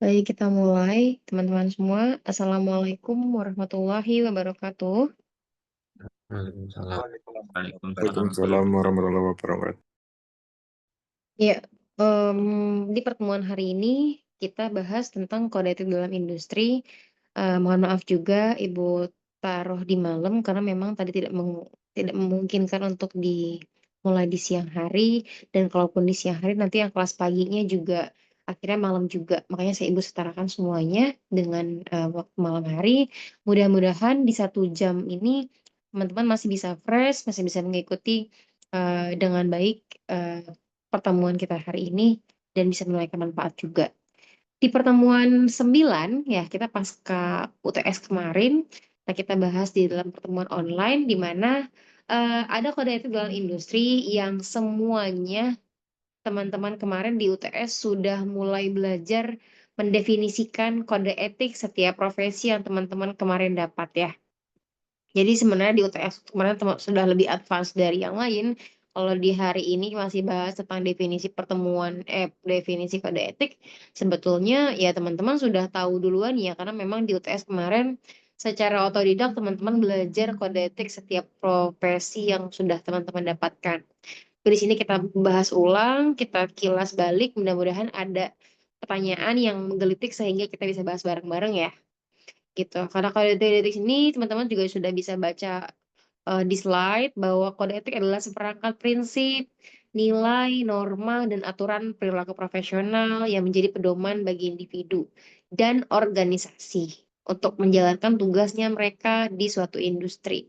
Baik, kita mulai. Teman-teman semua, Assalamualaikum warahmatullahi wabarakatuh. Waalaikumsalam. Waalaikumsalam. Waalaikumsalam warahmatullahi wabarakatuh. Ya, di pertemuan hari ini kita bahas tentang kode etik dalam industri. Mohon maaf juga Ibu taruh di malam karena memang tadi tidak memungkinkan untuk dimulai di siang hari, dan kalaupun di siang hari nanti yang kelas paginya juga akhirnya malam juga. Makanya saya Ibu setarakan semuanya dengan waktu malam hari. Mudah-mudahan di 1 jam ini teman-teman masih bisa fresh, masih bisa mengikuti dengan baik pertemuan kita hari ini dan bisa menunaikan manfaat juga. Di pertemuan 9 ya, kita pasca UTS kemarin, nah kita bahas di dalam pertemuan online di mana ada kode etik dalam industri yang semuanya teman-teman kemarin di UTS sudah mulai belajar mendefinisikan kode etik setiap profesi yang teman-teman kemarin dapat ya. Jadi sebenarnya di UTS kemarin sudah lebih advance dari yang lain. Kalau di hari ini masih bahas tentang definisi kode etik, sebetulnya ya teman-teman sudah tahu duluan ya, karena memang di UTS kemarin secara otodidak teman-teman belajar kode etik setiap profesi yang sudah teman-teman dapatkan. Di sini kita bahas ulang, kita kilas balik, mudah-mudahan ada pertanyaan yang menggelitik sehingga kita bisa bahas bareng-bareng ya. Gitu. Karena kode etik ini teman-teman juga sudah bisa baca di slide bahwa kode etik adalah seperangkat prinsip, nilai, norma, dan aturan perilaku profesional yang menjadi pedoman bagi individu dan organisasi untuk menjalankan tugasnya mereka di suatu industri.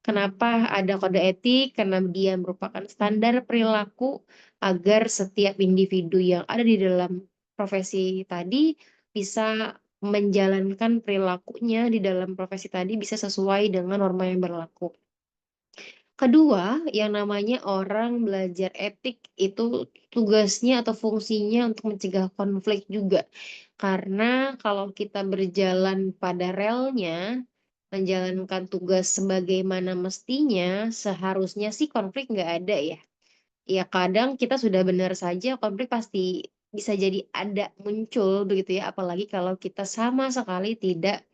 Kenapa ada kode etik? Karena dia merupakan standar perilaku agar setiap individu yang ada di dalam profesi tadi bisa menjalankan perilakunya di dalam profesi tadi bisa sesuai dengan norma yang berlaku. Kedua, yang namanya orang belajar etik itu tugasnya atau fungsinya untuk mencegah konflik juga. Karena kalau kita berjalan pada relnya, menjalankan tugas sebagaimana mestinya, seharusnya sih konflik nggak ada ya. Ya kadang kita sudah benar saja konflik pasti bisa jadi ada muncul begitu ya, apalagi kalau kita sama sekali tidak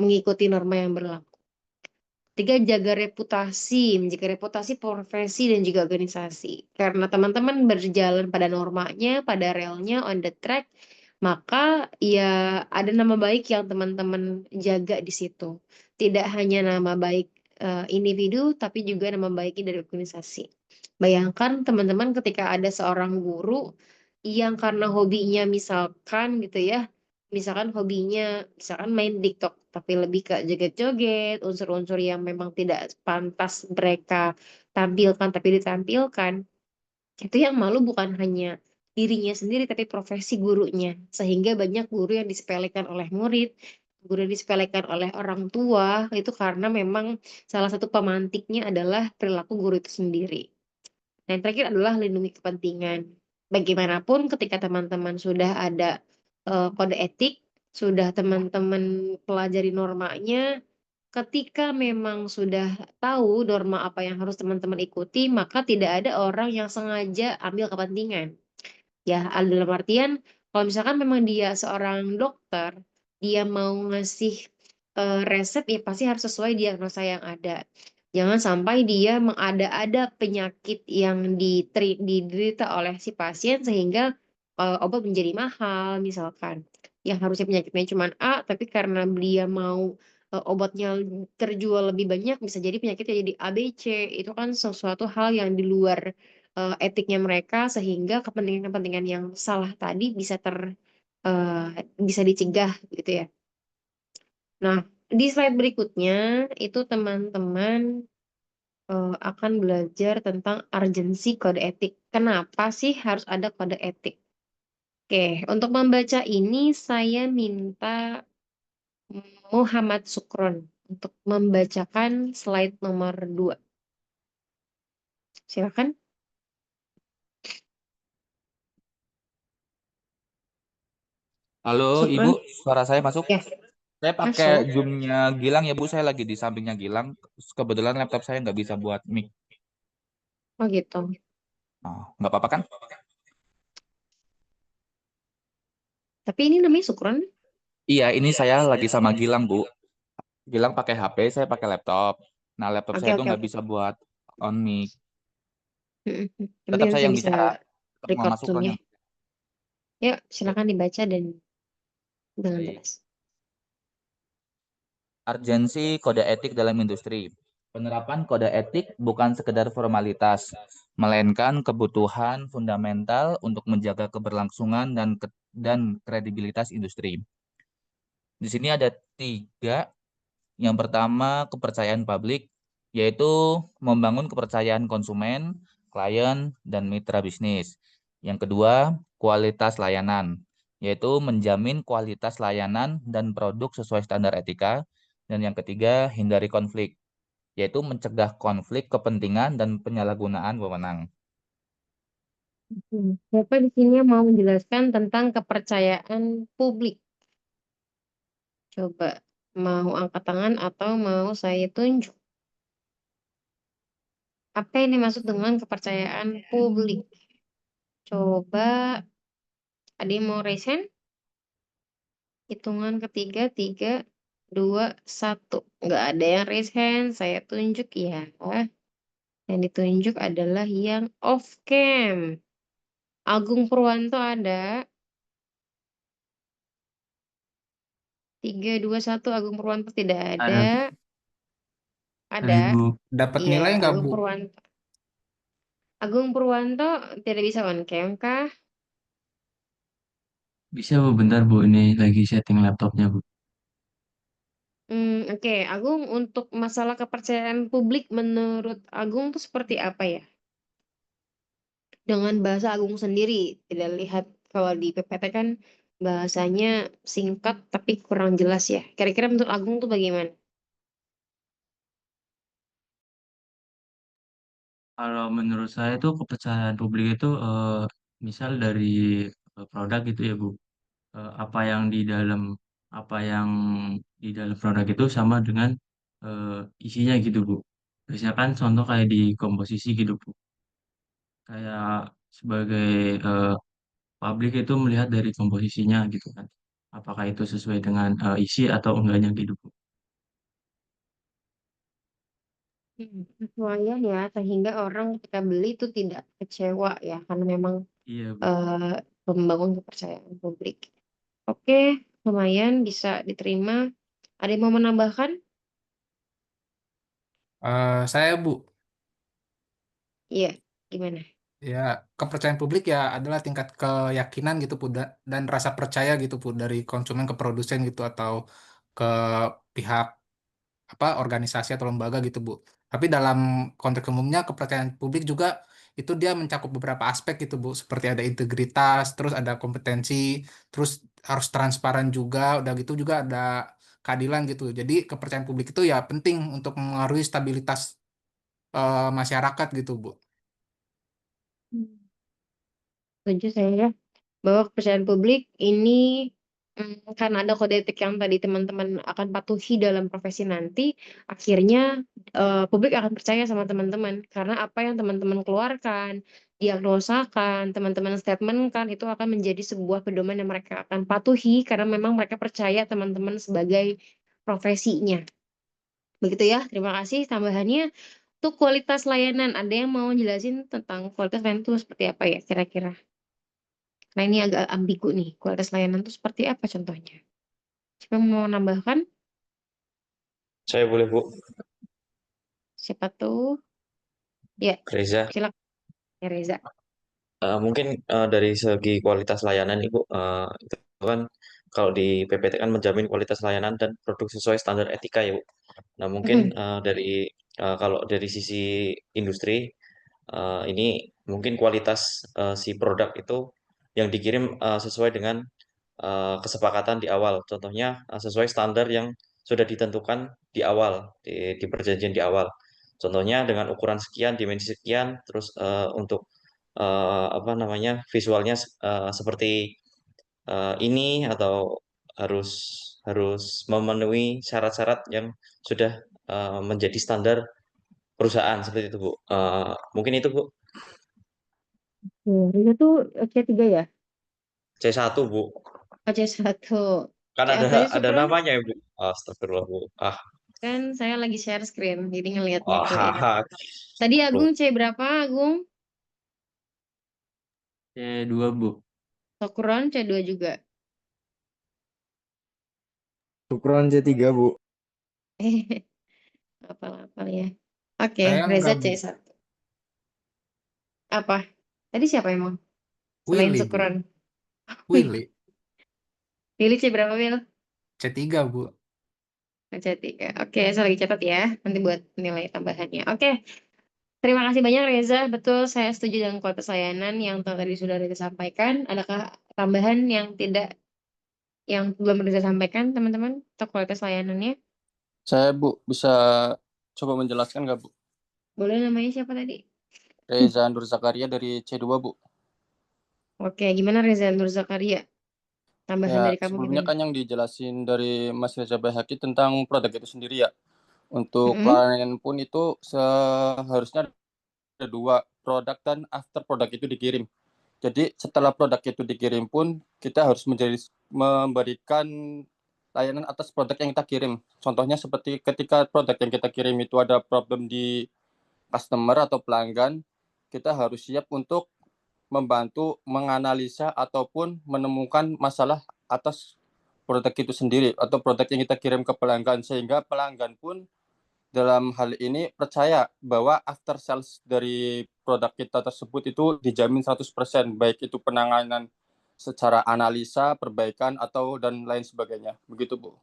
mengikuti norma yang berlaku. Tiga, menjaga reputasi profesi dan juga organisasi. Karena teman-teman berjalan pada normanya, pada relnya, on the track, maka ya ada nama baik yang teman-teman jaga di situ. Tidak hanya nama baik individu, tapi juga nama baik dari organisasi. Bayangkan teman-teman ketika ada seorang guru yang karena hobinya misalkan gitu ya, misalkan main TikTok, tapi lebih ke joget-joget, unsur-unsur yang memang tidak pantas mereka tampilkan tapi ditampilkan. Itu yang malu bukan hanya dirinya sendiri tapi profesi gurunya. Sehingga banyak guru yang disepelekan oleh murid, guru yang disepelekan oleh orang tua, itu karena memang salah satu pemantiknya adalah perilaku guru itu sendiri. Nah, yang terakhir adalah lindungi kepentingan. Bagaimanapun ketika teman-teman sudah ada kode etik, sudah teman-teman pelajari normanya, ketika memang sudah tahu norma apa yang harus teman-teman ikuti, maka tidak ada orang yang sengaja ambil kepentingan. Ya, dalam artian kalau misalkan memang dia seorang dokter, dia mau ngasih resep ya pasti harus sesuai diagnosa yang ada. Jangan sampai dia mengada-ada penyakit yang diderita oleh si pasien sehingga obat menjadi mahal misalkan. Yang harusnya penyakitnya cuma A, tapi karena dia mau obatnya terjual lebih banyak, bisa jadi penyakitnya jadi A, B, C. Itu kan sesuatu hal yang di luar etiknya mereka, sehingga kepentingan-kepentingan yang salah tadi bisa dicegah gitu ya. Nah, di slide berikutnya itu teman-teman akan belajar tentang urgensi kode etik. Kenapa sih harus ada kode etik? Oke, untuk membaca ini saya minta Muhammad Sukron untuk membacakan slide nomor 2. Silakan. Halo Ibu, Sukron. suara saya masuk? Ya, Saya pakai masuk. Zoom-nya Gilang ya Bu, saya lagi di sampingnya Gilang. Kebetulan laptop saya nggak bisa buat mic. Oh gitu. Nggak apa-apa kan? Tapi ini namanya Sukron. Iya, ini saya lagi sama Gilang, Bu. Gilang pakai HP, saya pakai laptop. Nah, laptop Oke, saya tuh oke, nggak oke. bisa buat on mic. Yang Tetap penting saya saya yang bisa bicara, tetap record Muhammad Sukron Zoom-nya. yang. Yuk, Oke, silakan dibaca dan dengan baik. bebas. Urgensi kode etik dalam industri. Penerapan kode etik bukan sekedar formalitas, melainkan kebutuhan fundamental untuk menjaga keberlangsungan dan kredibilitas industri. Di sini ada tiga. Yang pertama, kepercayaan publik, yaitu membangun kepercayaan konsumen, klien, dan mitra bisnis. Yang kedua, kualitas layanan, yaitu menjamin kualitas layanan dan produk sesuai standar etika. Dan yang ketiga, hindari konflik, yaitu mencegah konflik kepentingan dan penyalahgunaan wewenang. Bapak di sini mau menjelaskan tentang kepercayaan publik. Coba mau angkat tangan atau mau saya tunjuk? Apa yang dimaksud dengan kepercayaan publik? Coba ada yang mau raise hand? Hitungan ketiga, tiga, dua, satu. Nggak ada yang raise hand, saya tunjuk ya. Yang ditunjuk adalah yang off cam. Agung Purwanto ada. Tiga, dua, satu. Agung Purwanto tidak ada. Ada, ada Ada. Ibu. Dapat Iya, nilai nggak, Agung Bu? Purwanto. Agung Purwanto tidak bisa on cam kah? Bisa Bu, bentar Bu, ini lagi setting laptopnya Bu. Oke. Agung, untuk masalah kepercayaan publik menurut Agung itu seperti apa ya? Dengan bahasa Agung sendiri, tidak lihat kalau di PPT kan bahasanya singkat tapi kurang jelas ya. Kira-kira menurut Agung tuh bagaimana? Kalau menurut saya itu kepercayaan publik itu misal dari produk gitu ya Bu. Apa yang di dalam apa yang di dalam produk itu sama dengan eh, isinya gitu Bu. Biasanya kan contoh kayak di komposisi gitu Bu. Kayak sebagai eh, publik itu melihat dari komposisinya gitu kan. Apakah itu sesuai dengan isi atau enggaknya gitu Bu. Kesesuaian ya, sehingga orang ketika beli itu tidak kecewa ya, karena memang Iya Bu. eh, membangun kepercayaan publik. Oke, lumayan bisa diterima. Ada yang mau menambahkan? Saya, Bu, Iya, gimana? ya kepercayaan publik ya adalah tingkat keyakinan gitu, Bu, dan rasa percaya gitu, Bu, dari konsumen ke produsen gitu atau ke pihak apa organisasi atau lembaga gitu, Bu. Tapi dalam konteks umumnya kepercayaan publik juga itu dia mencakup beberapa aspek gitu, Bu, seperti ada integritas, terus ada kompetensi, terus harus transparan juga, udah gitu juga ada keadilan gitu. Jadi kepercayaan publik itu ya penting untuk mengaruhi stabilitas masyarakat gitu, Bu. Hmm. Setuju saya ya, bahwa kepercayaan publik ini karena ada kode etik yang tadi teman-teman akan patuhi dalam profesi nanti, akhirnya publik akan percaya sama teman-teman karena apa yang teman-teman keluarkan, diagnosakan, teman-teman statementkan itu akan menjadi sebuah pedoman yang mereka akan patuhi karena memang mereka percaya teman-teman sebagai profesinya. Begitu ya, terima kasih tambahannya. Untuk kualitas layanan, ada yang mau jelasin tentang kualitas layanan itu seperti apa ya kira-kira? Nah, ini agak ambigu nih. Kualitas layanan itu seperti apa contohnya? Siapa mau nambahkan? Saya boleh, Bu. Siapa tuh? Ya, Reza. silakan ya Reza. Mungkin dari segi kualitas layanan, Ibu, itu kan kalau di PPT kan menjamin kualitas layanan dan produk sesuai standar etika ya, Bu. Nah, mungkin Mhm. kalau dari sisi industri, ini mungkin kualitas si produk itu yang dikirim sesuai dengan kesepakatan di awal. Contohnya sesuai standar yang sudah ditentukan di awal, di perjanjian di awal. Contohnya dengan ukuran sekian, dimensi sekian, terus untuk apa namanya visualnya seperti ini atau harus harus memenuhi syarat-syarat yang sudah menjadi standar perusahaan seperti itu, Bu. Mungkin itu, Bu. Reza tuh C3 ya? C1, Bu. Oh, C1. Kan C apa tadi ada Sukron? namanya ya, Bu. Astagfirullah, Bu. Kan saya lagi share screen, jadi ngelihatnya ke ini. Ah, Tadi Agung lu. C berapa, Agung? C2 Bu. Sukron C2 juga. Sukron C3, Bu. Apa-apa ya. Oke, Saya Reza enggak, Bu. C1. Apa? Tadi siapa emang? Selain Willy, Bu. Sukron. Willy. Pilih C berapa, Wil? C3, Bu. C3. Oke, saya lagi catat ya. Nanti buat nilai tambahannya. Oke, terima kasih banyak Reza. Betul, saya setuju dengan kualitas layanan yang tadi sudah Reza sampaikan. Adakah tambahan yang belum Reza sampaikan, teman-teman, untuk kualitas layanannya? Saya, Bu, bisa coba menjelaskan nggak, Bu? Boleh, namanya siapa tadi? Reza Nur Zakaria dari C2, Bu. Oke, gimana Reza Nur Zakaria? Tambahan Ya, dari kamu sebelumnya gimana? kan yang dijelasin dari Mas Reza Bahaki tentang produk itu sendiri ya. Untuk Mm-mm. pelayanan pun itu seharusnya ada dua, produk dan after produk itu dikirim. Jadi setelah produk itu dikirim pun kita harus memberikan layanan atas produk yang kita kirim. Contohnya seperti ketika produk yang kita kirim itu ada problem di customer atau pelanggan, kita harus siap untuk membantu menganalisa ataupun menemukan masalah atas produk itu sendiri atau produk yang kita kirim ke pelanggan, sehingga pelanggan pun dalam hal ini percaya bahwa after sales dari produk kita tersebut itu dijamin 100%, baik itu penanganan secara analisa, perbaikan atau dan lain sebagainya. Begitu, Bu.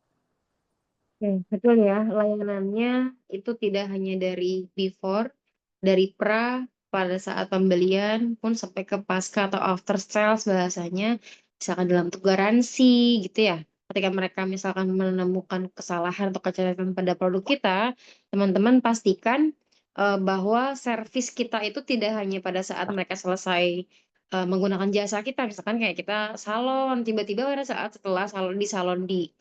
Betul ya, layanannya itu tidak hanya dari before, dari pra, pada saat pembelian pun sampai ke pasca atau after sales bahasanya, misalkan dalam bentuk garansi gitu ya. Ketika mereka misalkan menemukan kesalahan atau kecacatan pada produk kita, teman-teman pastikan bahwa servis kita itu tidak hanya pada saat mereka selesai menggunakan jasa kita, misalkan kayak kita salon, tiba-tiba pada saat setelah salon di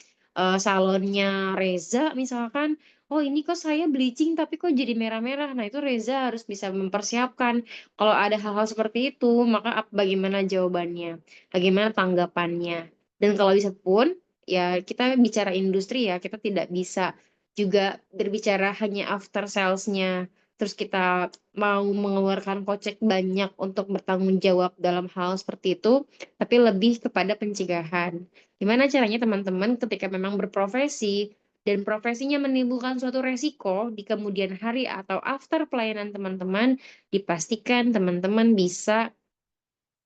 salonnya Reza misalkan, oh ini kok saya bleaching tapi kok jadi merah-merah. Nah itu Reza harus bisa mempersiapkan. Kalau ada hal-hal seperti itu, maka bagaimana jawabannya, bagaimana tanggapannya. Dan kalau bisa pun, ya kita bicara industri ya, kita tidak bisa juga berbicara hanya after sales-nya. Terus kita mau mengeluarkan kocek banyak untuk bertanggung jawab dalam hal seperti itu, tapi lebih kepada pencegahan. Gimana caranya teman-teman ketika memang berprofesi dan profesinya menimbulkan suatu resiko di kemudian hari atau after pelayanan teman-teman, dipastikan teman-teman bisa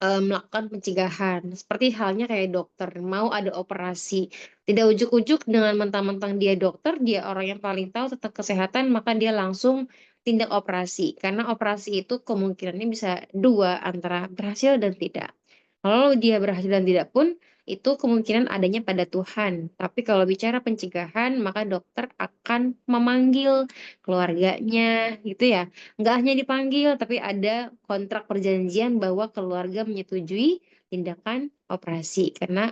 melakukan pencegahan. Seperti halnya kayak dokter, mau ada operasi. Tidak ujuk-ujuk dengan mentang-mentang dia dokter, dia orang yang paling tahu tentang kesehatan, maka dia langsung tindak operasi. Karena operasi itu kemungkinannya bisa dua, antara berhasil dan tidak. Kalau dia berhasil dan tidak pun, itu kemungkinan adanya pada Tuhan. Tapi kalau bicara pencegahan, maka dokter akan memanggil keluarganya, gitu ya. Nggak hanya dipanggil, tapi ada kontrak perjanjian bahwa keluarga menyetujui tindakan operasi. Karena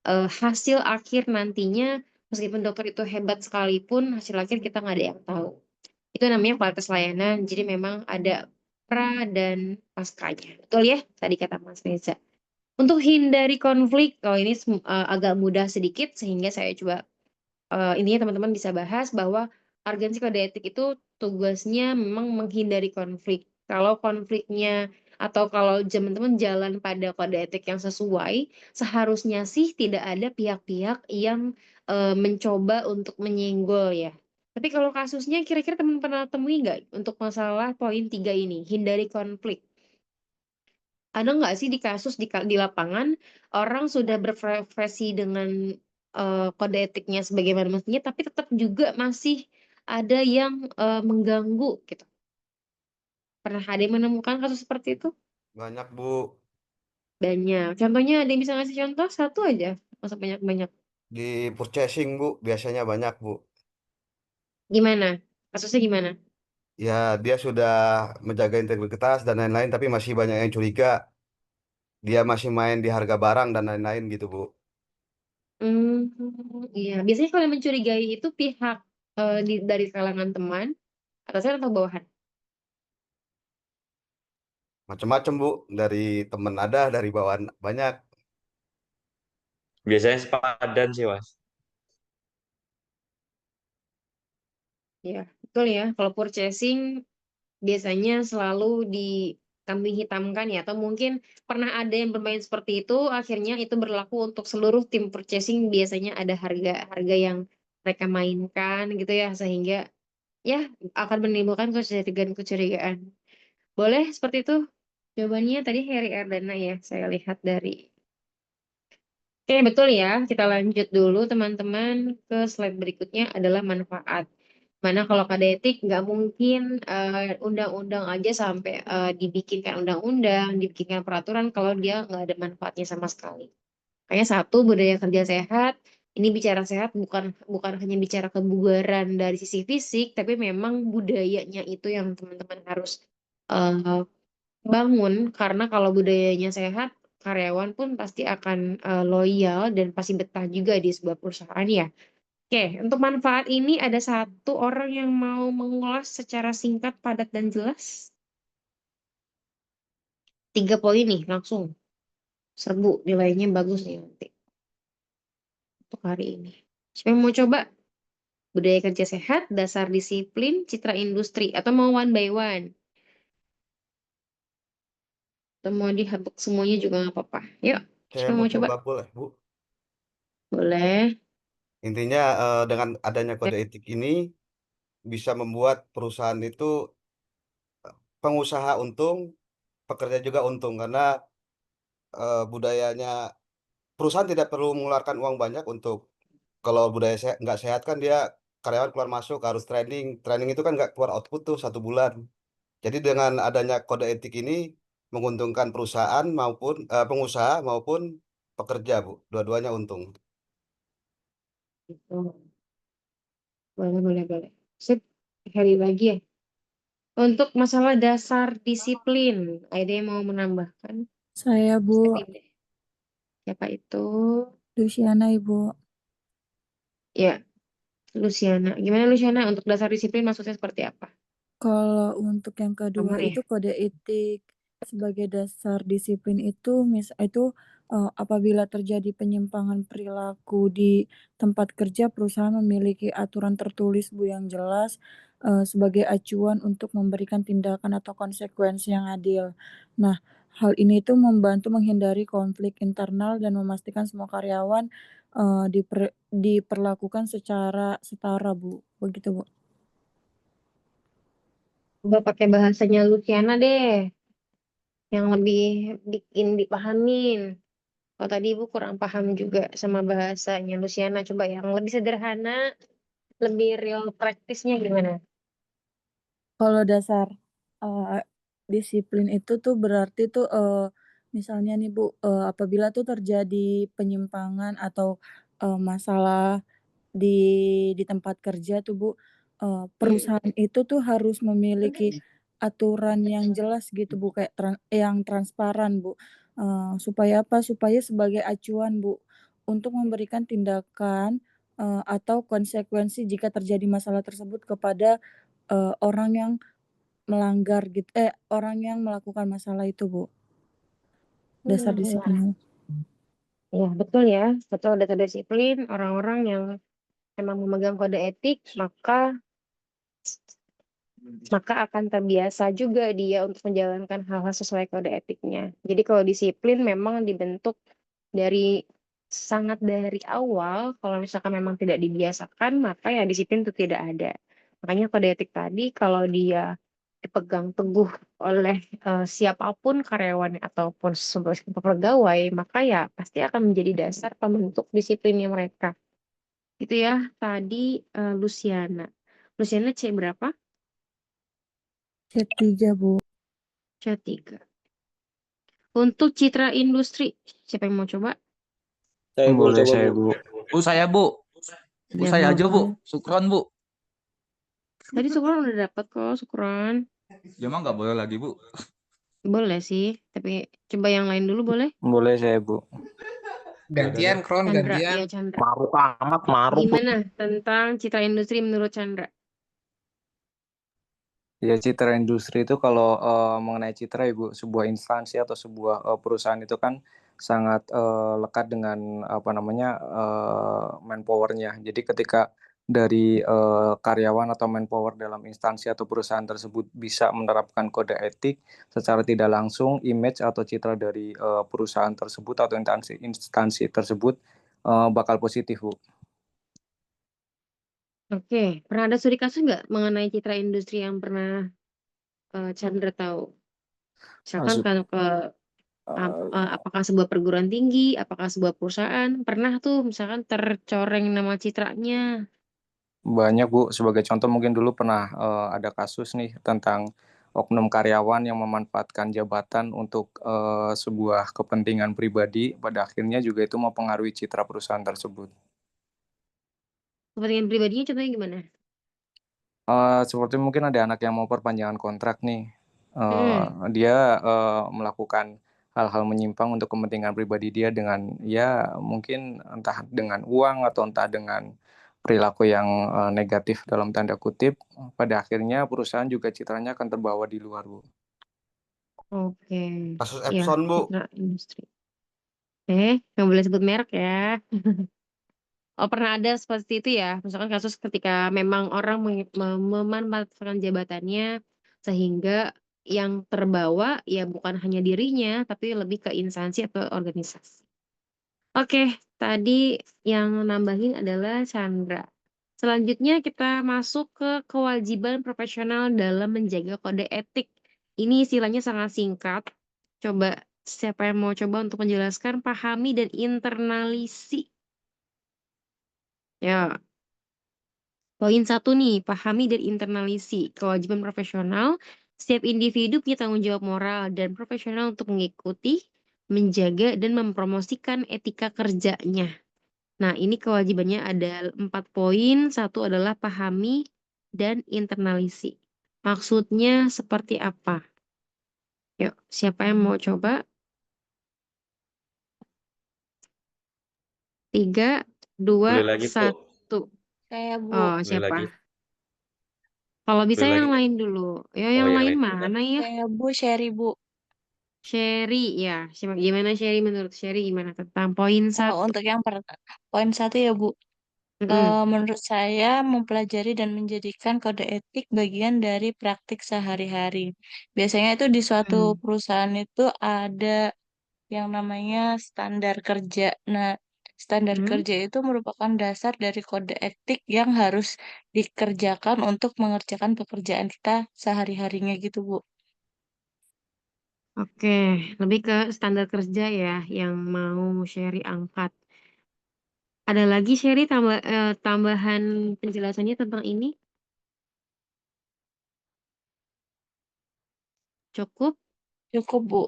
hasil akhir nantinya, meskipun dokter itu hebat sekalipun, hasil akhir kita nggak ada yang tahu. Itu namanya kualitas layanan. Jadi memang ada pra dan paskanya. Betul ya, tadi kata Mas Reza. Untuk hindari konflik, kalau ini agak mudah sedikit, sehingga saya coba intinya teman-teman bisa bahas bahwa agensi kode etik itu tugasnya memang menghindari konflik. Kalau konfliknya atau kalau teman-teman jalan pada kode etik yang sesuai, seharusnya sih tidak ada pihak-pihak yang mencoba untuk menyenggol ya. Tapi kalau kasusnya kira-kira teman pernah temui nggak untuk masalah poin 3 ini, hindari konflik? Ada nggak sih di kasus di lapangan orang sudah berprofesi dengan kode etiknya sebagaimana mestinya, tapi tetap juga masih ada yang mengganggu gitu. Pernah ada yang menemukan kasus seperti itu? Banyak, Bu. Banyak. Contohnya ada yang bisa ngasih contoh satu aja, masa banyak-banyak. Di purchasing, Bu, biasanya banyak, Bu. Gimana? Kasusnya gimana? Ya, dia sudah menjaga integritas dan lain-lain, tapi masih banyak yang curiga. Dia masih main di harga barang dan lain-lain gitu, Bu. Iya. Biasanya kalau yang mencurigai itu pihak dari kalangan teman, atasan atau bawahan? Macam-macam, Bu. Dari teman ada, dari bawahan banyak. Biasanya sepadan sih, Mas. Ya, betul ya. Kalau purchasing biasanya selalu dikambing hitamkan ya, atau mungkin pernah ada yang bermain seperti itu, akhirnya itu berlaku untuk seluruh tim purchasing, biasanya ada harga-harga yang mereka mainkan gitu ya, sehingga ya akan menimbulkan kecurigaan-kecurigaan. Boleh seperti itu? Jawabannya tadi Heri Erdana ya, saya lihat dari. Oke, betul ya. Kita lanjut dulu teman-teman ke slide berikutnya adalah manfaat. Mana kalau kode etik nggak mungkin undang-undang aja sampai dibikinkan undang-undang, dibikinkan peraturan kalau dia nggak ada manfaatnya sama sekali. Kayak satu, budaya kerja sehat. Ini bicara sehat bukan bukan hanya bicara kebugaran dari sisi fisik, tapi memang budayanya itu yang teman-teman harus eh, bangun. Karena kalau budayanya sehat, karyawan pun pasti akan loyal dan pasti betah juga di sebuah perusahaan ya. Oke, untuk manfaat ini ada satu orang yang mau mengulas secara singkat, padat, dan jelas. 3 poin nih, langsung. Serbu, nilainya bagus nih nanti untuk hari ini. Siapa yang mau coba? Budaya kerja sehat, dasar disiplin, citra industri, atau mau one by one? Atau mau dihabuk semuanya juga nggak apa-apa. Yuk, Saya siapa yang mau mau coba? coba boleh, Bu. Boleh. Intinya dengan adanya kode etik ini bisa membuat perusahaan itu pengusaha untung, pekerja juga untung karena budayanya perusahaan tidak perlu mengeluarkan uang banyak untuk kalau budaya nggak sehat kan dia karyawan keluar masuk harus training, training itu kan nggak keluar output tuh 1 bulan. Jadi dengan adanya kode etik ini menguntungkan perusahaan maupun pengusaha maupun pekerja, Bu. Dua-duanya untung. Gitu. Boleh, boleh, boleh. Sip, hari lagi ya. Untuk masalah dasar disiplin, ada yang mau menambahkan? Saya, Bu. Siapin deh. Siapa itu? Luciana, Ibu. Ya, Luciana. Gimana Luciana? Untuk dasar disiplin maksudnya seperti apa? Kalau untuk yang kedua Nomor ya? itu kode etik sebagai dasar disiplin itu apabila terjadi penyimpangan perilaku di tempat kerja, perusahaan memiliki aturan tertulis Bu yang jelas sebagai acuan untuk memberikan tindakan atau konsekuensi yang adil. Nah, hal ini itu membantu menghindari konflik internal dan memastikan semua karyawan diperlakukan secara setara Bu. Begitu Bu. Coba pakai bahasanya Luciana deh, yang lebih bikin dipahamin. Kalau tadi Ibu kurang paham juga sama bahasanya Luciana, coba yang lebih sederhana, lebih real praktisnya gimana? Kalau dasar disiplin itu tuh berarti tuh misalnya nih Bu, apabila tuh terjadi penyimpangan atau masalah di tempat kerja tuh Bu, perusahaan itu tuh harus memiliki aturan yang jelas gitu Bu, kayak yang transparan Bu, supaya apa, supaya sebagai acuan Bu, untuk memberikan tindakan atau konsekuensi jika terjadi masalah tersebut kepada orang yang orang yang melakukan masalah itu, Bu. Dasar Ya, disiplinnya. ya betul ya, betul data disiplin orang-orang yang memang memegang kode etik, maka akan terbiasa juga dia untuk menjalankan hal-hal sesuai kode etiknya. Jadi kalau disiplin memang dibentuk dari sangat dari awal, kalau misalkan memang tidak dibiasakan, maka ya disiplin itu tidak ada. Makanya kode etik tadi kalau dia dipegang teguh oleh siapapun karyawan ataupun sebuah pegawai, maka ya pasti akan menjadi dasar pembentuk disiplinnya mereka. Itu ya tadi Luciana. Luciana C berapa? C3, Bu. C3. Untuk citra industri, siapa yang mau coba? Saya Bu, Boleh coba saya, Bu. Bu. Bu saya Bu. Bu Ya, saya aja Bu. boleh. Syukron Bu. Tadi Sukron udah dapat kok, Sukron. Ya emang nggak boleh lagi Bu. Boleh sih, tapi coba yang lain dulu boleh? Boleh saya, Bu. Gantian, Kron, Chandra, gantian. iya Chandra. Maruk amat, maruk. Gimana tentang citra industri menurut Chandra? Ya, citra industri itu kalau mengenai citra Ibu, sebuah instansi atau sebuah perusahaan itu kan sangat lekat dengan manpower-nya. Jadi ketika dari karyawan atau manpower dalam instansi atau perusahaan tersebut bisa menerapkan kode etik, secara tidak langsung image atau citra dari perusahaan tersebut atau instansi tersebut bakal positif, Bu. Oke, pernah ada studi kasus nggak mengenai citra industri yang pernah Chandra tahu? Misalkan Maksud- kalau apakah sebuah perguruan tinggi, apakah sebuah perusahaan, pernah tuh misalkan tercoreng nama citranya. Banyak, Bu. Sebagai contoh mungkin dulu pernah ada kasus nih tentang oknum karyawan yang memanfaatkan jabatan untuk sebuah kepentingan pribadi, pada akhirnya juga itu mempengaruhi citra perusahaan tersebut. Kepentingan pribadinya contohnya gimana? Seperti mungkin ada anak yang mau perpanjangan kontrak nih. Dia melakukan hal-hal menyimpang untuk kepentingan pribadi dia dengan ya mungkin entah dengan uang atau entah dengan perilaku yang negatif dalam tanda kutip. Pada akhirnya perusahaan juga citranya akan terbawa di luar, Bu. Oke, Kasus ya Epson, Bu. citra industri. Nggak boleh sebut merek ya. Oh, pernah ada seperti itu ya. Misalkan kasus ketika memang orang memanfaatkan jabatannya sehingga yang terbawa ya bukan hanya dirinya, tapi lebih ke instansi atau organisasi. Oke, tadi yang nambahin adalah Chandra. Selanjutnya kita masuk ke kewajiban profesional dalam menjaga kode etik. Ini istilahnya sangat singkat. Coba siapa yang mau coba untuk menjelaskan, pahami dan internalisi. Ya, poin 1 nih, pahami dan internalisi. Kewajiban profesional, setiap individu punya tanggung jawab moral dan profesional untuk mengikuti, menjaga, dan mempromosikan etika kerjanya. Nah, ini kewajibannya ada 4 poin. Satu adalah pahami dan internalisi. Maksudnya seperti apa? Yuk, siapa yang mau coba? 3, 2, Boleh lagi, Bu. 1. Saya Bu. Oh, Boleh siapa? lagi. Kalau bisa Boleh lagi yang nggak? lain dulu. Ya, Oh, yang yang lain lain dulu. mana ya? Saya Bu, Sherry Bu. Sherry, ya. Gimana Sherry, menurut Sherry gimana tentang poin Kalau 1? untuk yang poin 1 ya Bu. Mm-mm. Menurut saya mempelajari dan menjadikan kode etik bagian dari praktik sehari-hari. Biasanya itu di suatu Hmm. perusahaan itu ada yang namanya standar kerja. Nah, standar Hmm. kerja itu merupakan dasar dari kode etik yang harus dikerjakan untuk mengerjakan pekerjaan kita sehari-harinya gitu, Bu. Oke, lebih ke standar kerja ya yang mau Sherry angkat. Ada lagi Sherry tambahan penjelasannya tentang ini? Cukup? Cukup, Bu.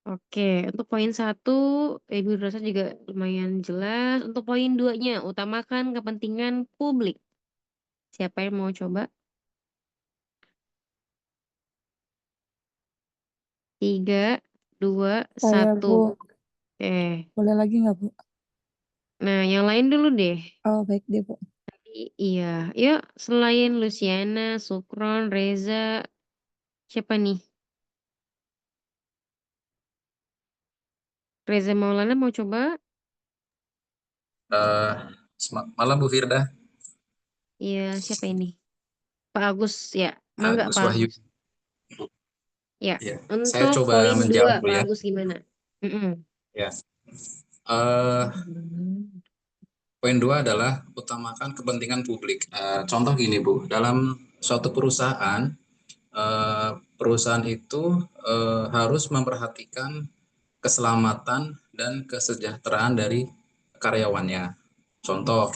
Oke, untuk poin 1, Ibu rasa juga lumayan jelas. Untuk poin 2-nya, utamakan kepentingan publik. Siapa yang mau coba? 3, 2, Saya, 1. Bu. Oke, Boleh lagi nggak, Bu? nah yang lain dulu deh. Oh, baik deh, Bu. Iya, yuk selain Luciana, Sukron, Reza, siapa nih? Reza Maulana mau coba? Malam Bu Firda, Iya, siapa ini? Pak Agus, ya. Mangga Gus Pak Wahyu. Agus. Ya, Ya, saya untuk coba poin 2, menjawab dulu Pak ya. Agus gimana? Mm-mm. Ya. Eh, Poin 2 adalah utamakan kepentingan publik. Contoh gini Bu, dalam suatu perusahaan, perusahaan itu harus memperhatikan keselamatan dan kesejahteraan dari karyawannya. Contoh,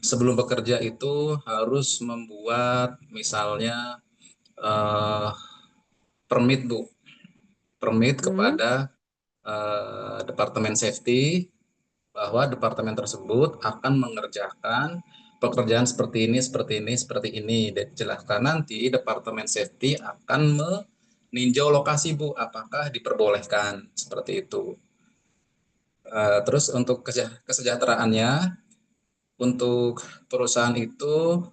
sebelum bekerja itu harus membuat misalnya eh, permit Bu, permit Hmm. kepada Departemen Safety bahwa departemen tersebut akan mengerjakan pekerjaan seperti ini, seperti ini, seperti ini. Dan jelaskan nanti Departemen Safety akan meninjau lokasi Bu, apakah diperbolehkan seperti itu. Terus untuk kesejahteraannya, untuk perusahaan itu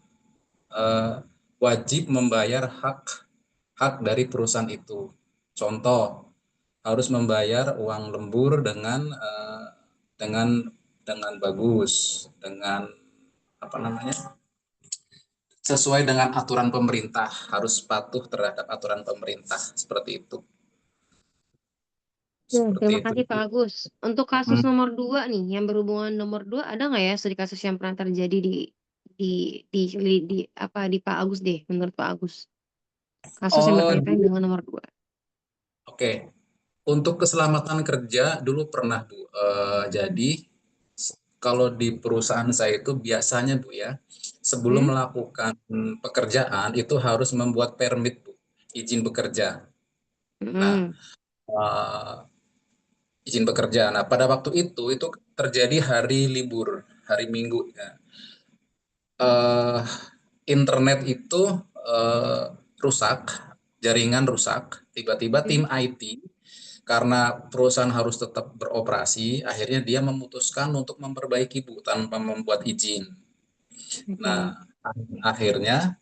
eh, wajib membayar hak dari perusahaan itu. Contoh, harus membayar uang lembur dengan bagus, dengan apa namanya, sesuai dengan aturan pemerintah, harus patuh terhadap aturan pemerintah seperti itu. Terima Seperti itu. kasih Pak Agus. Untuk kasus Hmm. nomor 2 nih, yang berhubungan nomor 2, ada nggak ya studi kasus yang pernah terjadi di apa di Pak Agus deh, menurut Pak Agus? Kasus yang berkaitan dengan nomor 2. Oke. Untuk keselamatan kerja dulu pernah Bu. Jadi kalau di perusahaan saya itu biasanya Bu ya, sebelum melakukan pekerjaan itu harus membuat permit Bu, izin bekerja. Nah, izin bekerja. Nah, pada waktu itu terjadi hari libur, hari Minggu. Ya. Internet itu rusak, jaringan rusak. Tiba-tiba tim IT, karena perusahaan harus tetap beroperasi, akhirnya dia memutuskan untuk memperbaiki Bu tanpa membuat izin. Nah, akhirnya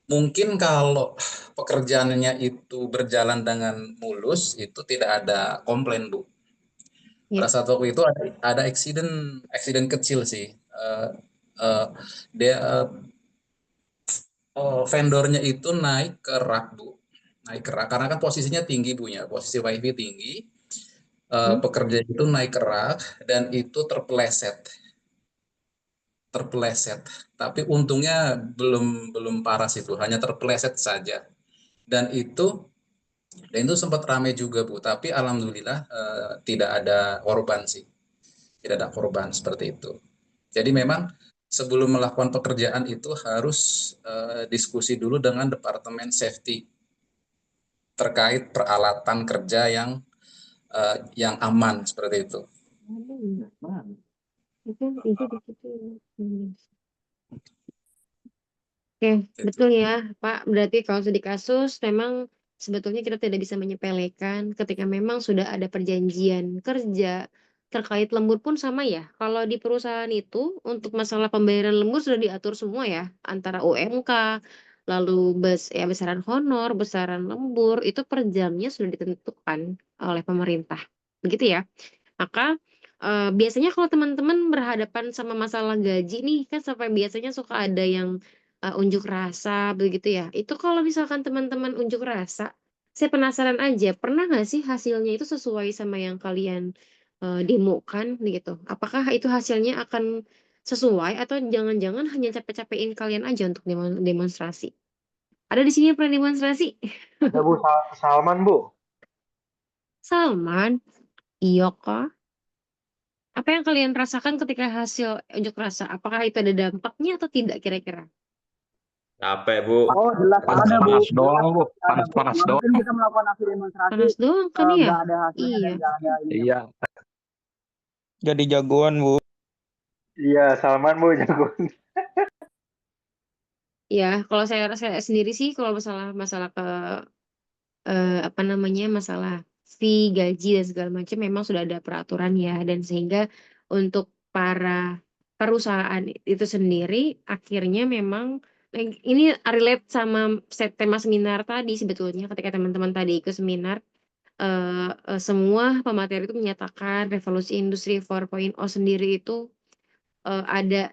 mungkin kalau pekerjaannya itu berjalan dengan mulus, itu tidak ada komplain Bu. Pada saat waktu itu ada accident kecil sih. Vendornya itu naik ke rak Bu, naik ke rak karena kan posisinya tinggi Bu ya, posisi wifi tinggi. Pekerja itu naik ke rak dan itu terpeleset. Tapi untungnya belum parah sih Bu, hanya terpeleset saja. Dan itu sempat ramai juga Bu, tapi alhamdulillah tidak ada korban sih. Tidak ada korban seperti itu. Jadi memang sebelum melakukan pekerjaan itu harus diskusi dulu dengan Departemen Safety terkait peralatan kerja yang aman seperti itu. Oke, betul ya, Pak. Berarti kalau studi kasus memang sebetulnya kita tidak bisa menyepelekan ketika memang sudah ada perjanjian kerja terkait lembur pun sama ya. Kalau di perusahaan itu untuk masalah pembayaran lembur sudah diatur semua ya, antara UMK, lalu besaran honor, besaran lembur itu per jamnya sudah ditentukan oleh pemerintah. Begitu ya. Maka biasanya kalau teman-teman berhadapan sama masalah gaji nih kan sampai biasanya suka ada yang unjuk rasa begitu ya. Itu kalau misalkan teman-teman unjuk rasa, saya penasaran aja, pernah nggak sih hasilnya itu sesuai sama yang kalian demokan gitu? Apakah itu hasilnya akan sesuai atau jangan-jangan hanya capek-capekin kalian aja untuk demonstrasi? Ada di sini yang pernah demonstrasi? Ada Bu Salman Bu. Salman, iya kah? Apa yang kalian rasakan ketika hasil unjuk rasa? Apakah itu ada dampaknya atau tidak kira-kira? Capek Bu. Oh jelas ada Bu. Panas doang Bu, panas doang. Mungkin kita melakukan aksi demonstrasi. Panas doang kan ya? Nggak ada hasilnya Iya. dan nggak ada ini. Iya. Jadi jagoan Bu. Iya Salman Bu jagoan. Ya, kalau saya sendiri sih kalau masalah ke apa namanya masalah fee, gaji dan segala macam memang sudah ada peraturan ya dan sehingga untuk para perusahaan itu sendiri akhirnya memang ini relate sama tema seminar tadi sebetulnya ketika teman-teman tadi ikut seminar semua pemateri itu menyatakan revolusi industri 4.0 sendiri itu ada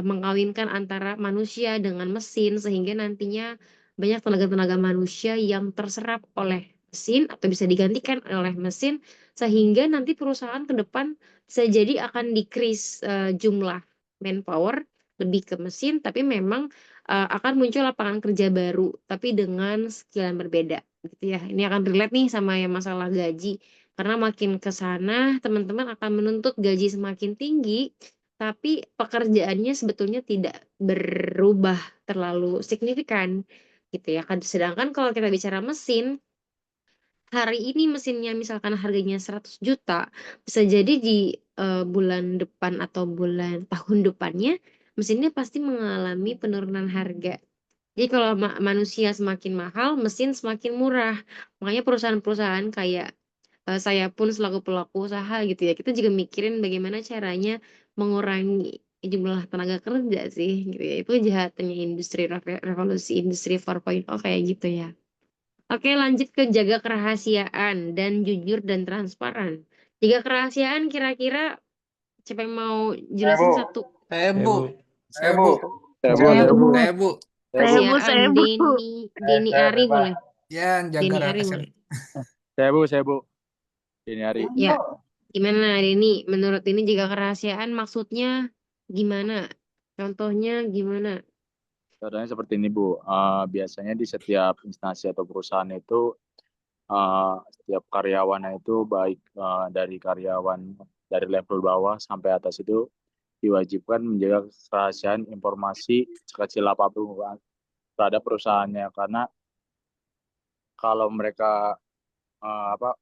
mengkawinkan antara manusia dengan mesin sehingga nantinya banyak tenaga-tenaga manusia yang terserap oleh mesin atau bisa digantikan oleh mesin sehingga nanti perusahaan ke depan bisa jadi akan decrease jumlah manpower lebih ke mesin tapi memang akan muncul lapangan kerja baru tapi dengan skill yang berbeda gitu ya. Ini akan relate nih sama yang masalah gaji karena makin ke sana teman-teman akan menuntut gaji semakin tinggi tapi pekerjaannya sebetulnya tidak berubah terlalu signifikan gitu ya kan. Sedangkan kalau kita bicara mesin, hari ini mesinnya misalkan harganya 100 juta, bisa jadi di bulan depan atau tahun depannya mesinnya pasti mengalami penurunan harga. Jadi kalau manusia semakin mahal, mesin semakin murah. Makanya perusahaan-perusahaan kayak saya pun selaku pelaku usaha gitu ya, kita juga mikirin bagaimana caranya mengurangi jumlah tenaga kerja sih gitu ya. Itu jahatannya revolusi industri 4.0 kayak gitu ya. Oke, lanjut ke jaga kerahasiaan dan jujur dan transparan. Jaga kerahasiaan kira-kira siapa yang mau Saya jelasin Bu. satu? Saya Saya Bu, Bu, Saya saya Bu. Bu, saya Bu, Saya saya Bu, saya Bu. saya Bu, Kerahasiaan Denny Saya Ari bebas. boleh. Ya, jaga Denny Ari rahasia. boleh. saya Bu. Ini hari. Ya, gimana Denny? Menurut ini jaga kerahasiaan maksudnya gimana? Contohnya gimana? Contohnya seperti ini Bu. Biasanya di setiap instansi atau perusahaan itu setiap karyawannya itu baik dari karyawan dari level bawah sampai atas itu diwajibkan menjaga kerahasiaan informasi sekecil apapun terhadap perusahaannya karena kalau mereka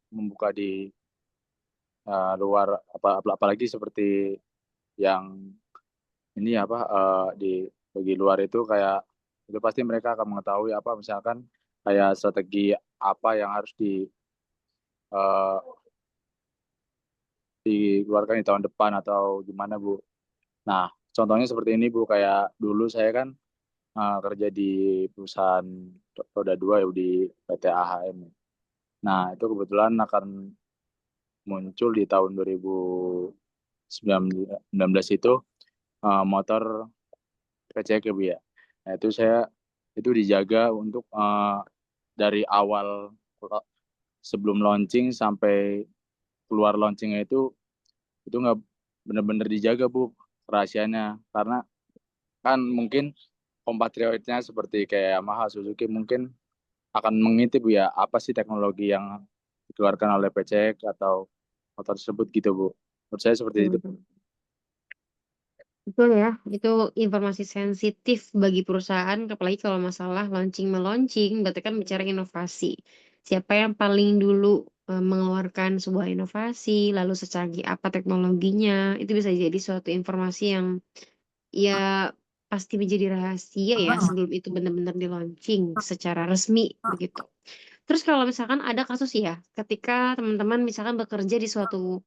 membuka di luar apalagi seperti yang ini di bagi luar itu kayak itu pasti mereka akan mengetahui misalkan kayak strategi apa yang harus eh, dikeluarkan di tahun depan atau gimana Bu. Nah, contohnya seperti ini Bu, kayak dulu saya kan kerja di perusahaan roda 2 ya di PT AHM. Nah, itu kebetulan akan muncul di tahun 2019 itu motor PCX ya Bu ya. Nah, itu dijaga untuk dari awal sebelum launching sampai keluar launchingnya itu nggak benar-benar dijaga Bu rahasianya karena kan mungkin kompatriotnya seperti kayak Yamaha, Suzuki mungkin akan mengintip Bu ya apa sih teknologi yang dikeluarkan oleh PCX atau motor tersebut gitu Bu. Menurut saya seperti itu. Hmm. Betul ya, itu informasi sensitif bagi perusahaan, apalagi kalau masalah launching-meluncing, berarti kan bicara inovasi. Siapa yang paling dulu mengeluarkan sebuah inovasi, lalu secanggih apa teknologinya, itu bisa jadi suatu informasi yang ya pasti menjadi rahasia ya sebelum itu benar-benar di-launching secara resmi begitu. Terus kalau misalkan ada kasus ya, ketika teman-teman misalkan bekerja di suatu